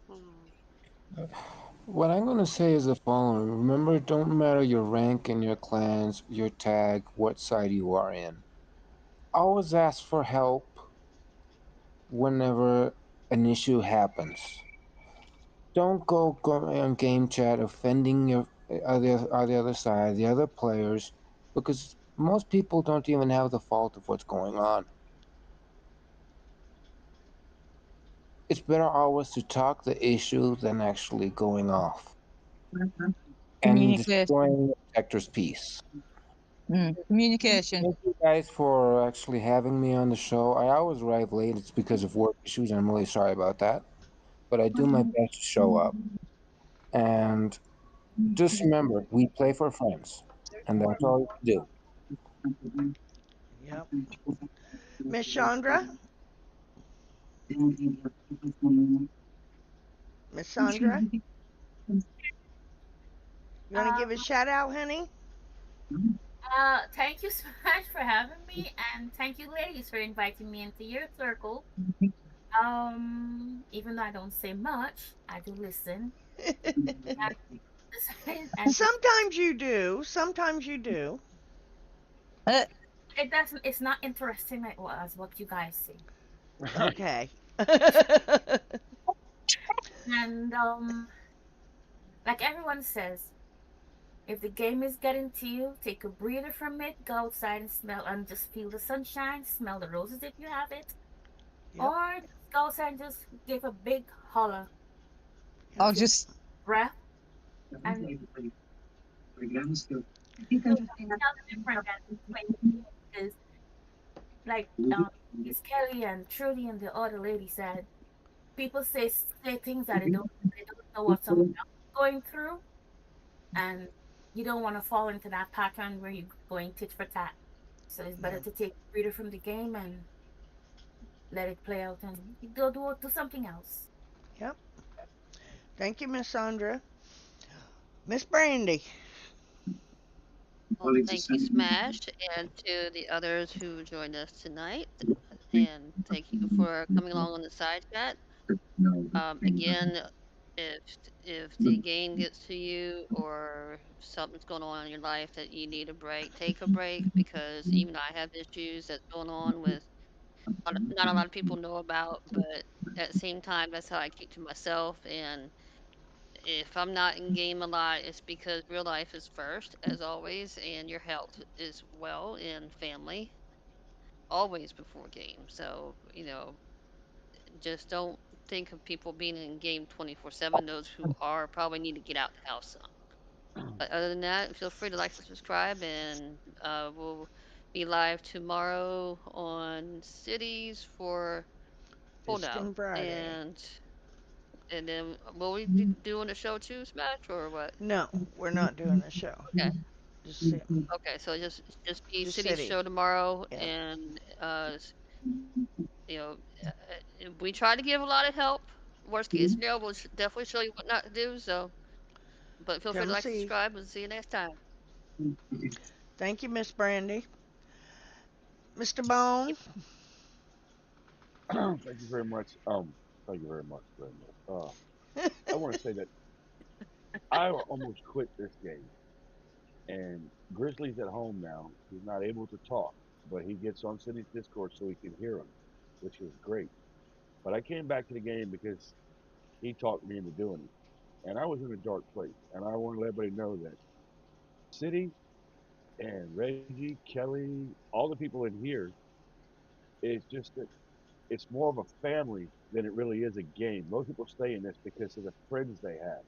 Hmm. What I'm going to say is the following. Remember, it don't matter your rank in your clans, your tag, what side you are in. Always ask for help whenever an issue happens. Don't go on game chat offending your the other side, the other players, because most people don't even have the fault of what's going on. It's better always to talk the issue than actually going off and Communication. destroying the protector's peace. Communication. Thank you guys for actually having me on the show. I always arrive late. It's because of work issues. I'm really sorry about that. But I do my best to show up. And just remember, we play for friends. And that's all you Yep. Miss Chandra? Miss Sandra? You want to give a Um, shout out, honey? thank you so much for having me, and thank you, ladies, for inviting me into your circle. Even though I don't say much, I do listen. And Sometimes you do. Sometimes you do. Uh, it doesn't. It's not interesting like as what you guys say. Okay. And like everyone says, if the game is getting to you, take a breather from it. Go outside and smell and just feel the sunshine. Smell the roses if you have it, Yep. or just go outside and just give a big holler, Yep. I'll take just breath, and you'll tell the difference that when is like Miss Kelly and Trudy and the other lady said, people say things that they don't know what someone else is going through, and you don't want to fall into that pattern where you're going tit for tat. So it's better Yeah. to take a breather from the game and let it play out and go do something else. Yep. Thank you, Miss Sandra. Miss Brandy. Well, thank you, Smash, and to the others who joined us tonight. And thank you for coming along on the side chat. Again, if if the game gets to you or something's going on in your life that you need a break, take a break because even I have issues that's going on with not a lot of people know about, but at the same time, that's how I keep to myself. And if I'm not in game a lot, it's because real life is first, as always, and your health is well and family always before game. So, just don't think of people being in game 24/7. Those who are probably need to get out the house some. But other than that, feel free to like and subscribe, and we'll be live tomorrow on Cities for Holdout. Piston Friday. And then will we be doing a show too, Smash, or what? No, we're not doing a show. Okay. Just sit. Okay, so just be Just Cities city. show tomorrow, Yeah. and you know, we try to give a lot of help. Worst case scenario, we'll definitely show you what not to do. So, but feel free to Come like, see. subscribe, and see you next time. Thank you, Miss Brandy. Mr. Bone. Yep. Thank you very much. Thank you very much, Brenda. I want to say that I almost quit this game, and Grizzly's at home now. He's not able to talk, but he gets on City's Discord so he can hear him, which is great. But I came back to the game because he talked me into doing it, and I was in a dark place, and I want to let everybody know that City and Reggie, Kelly, all the people in here, it's just that it's more of a family than it really is a game. Most people stay in this because of the friends they have.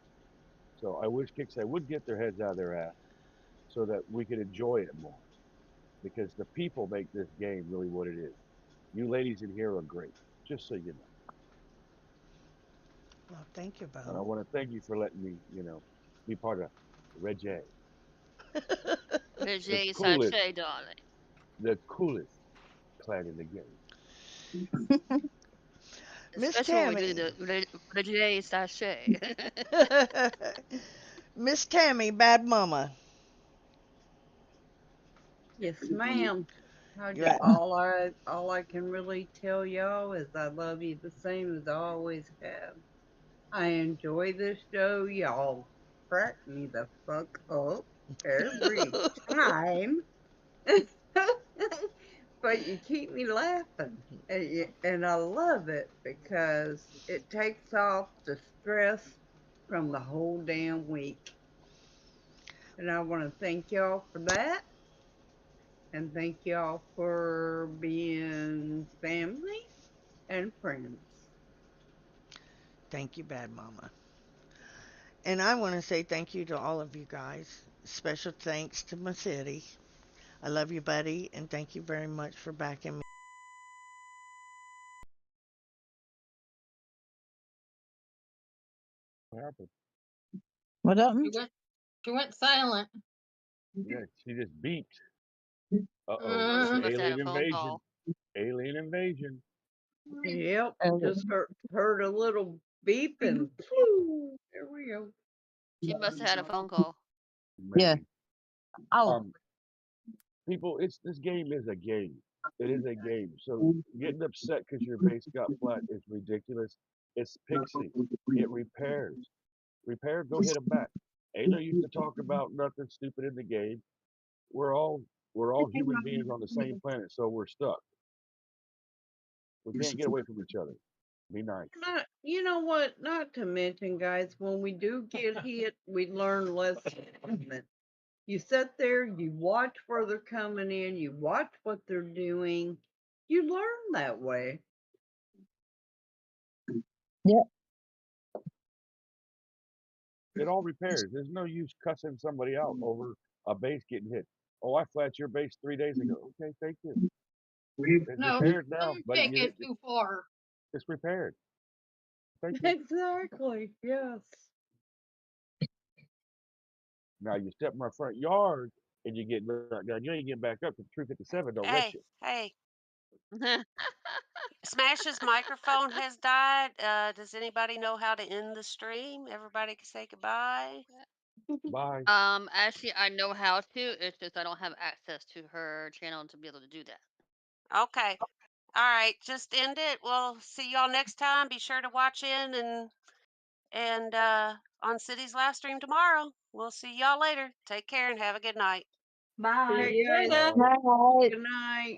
So I wish Kickside would get their heads out of their ass so that we could enjoy it more. Because the people make this game really what it is. You ladies in here are great, just so you know. Well, thank you, And I Bo. want to thank you for letting me, be part of Red J, the Vijay coolest, Sachet, darling. the coolest clan in the game. Miss Especially when we do Tammy. the Vijay Sachet. Miss Tammy, bad mama. Yes, ma'am. You're right. All I can really tell y'all is I love you the same as I always have. I enjoy this show. Y'all crack me the fuck up every time. But you keep me laughing. And I love it because it takes off the stress from the whole damn week. And I want to thank y'all for that. And thank y'all for being family and friends. Thank you, bad mama. And I want to say thank you to all of you guys. Special thanks to my city. I love you, buddy, and thank you very much for backing me. What happened? What She happened? went silent. Yeah, she just beeped. Uh-oh, it's She an Uh, must have had alien a phone invasion. call. Alien invasion. Yep, Oh, just heard a little beep and phew, there we go. She must have had a phone call. yeah. Maybe. Oh, Um, People, this game is a game. It is a game. So getting upset because your base got flat is ridiculous. It's Pixie. It repairs. Repair, go hit them back. Ain't no used to talk about nothing stupid in the game. We're all we're all human beings on the same planet, so we're stuck. We can't get away from each other. Be nice. Not, you know what? Not to mention, guys, when we do get hit, we learn lessons from it. You sit there, you watch where they're coming in, you watch what they're doing. You learn that way. yeah. It all repairs. There's no use cussing somebody out over a base getting hit. Oh, I flat your base 3 days ago. Okay, thank you. It's no, repaired now, don't but take it too far. it's repaired. Thank you. Exactly. Yes. Now you step in my front yard and you get knocked down. You ain't getting back up because 357 don't let Hey, you. hey. Smash's microphone has died. Does anybody know how to end the stream? Everybody can say goodbye. Bye. Actually, I know how to. It's just I don't have access to her channel to be able to do that. Okay. All right. Just end it. We'll see y'all next time. Be sure to watch in and on City's live stream tomorrow. We'll see y'all later. Take care and have a good night. Bye. Hey, guys. Later. Bye. Right. Good night.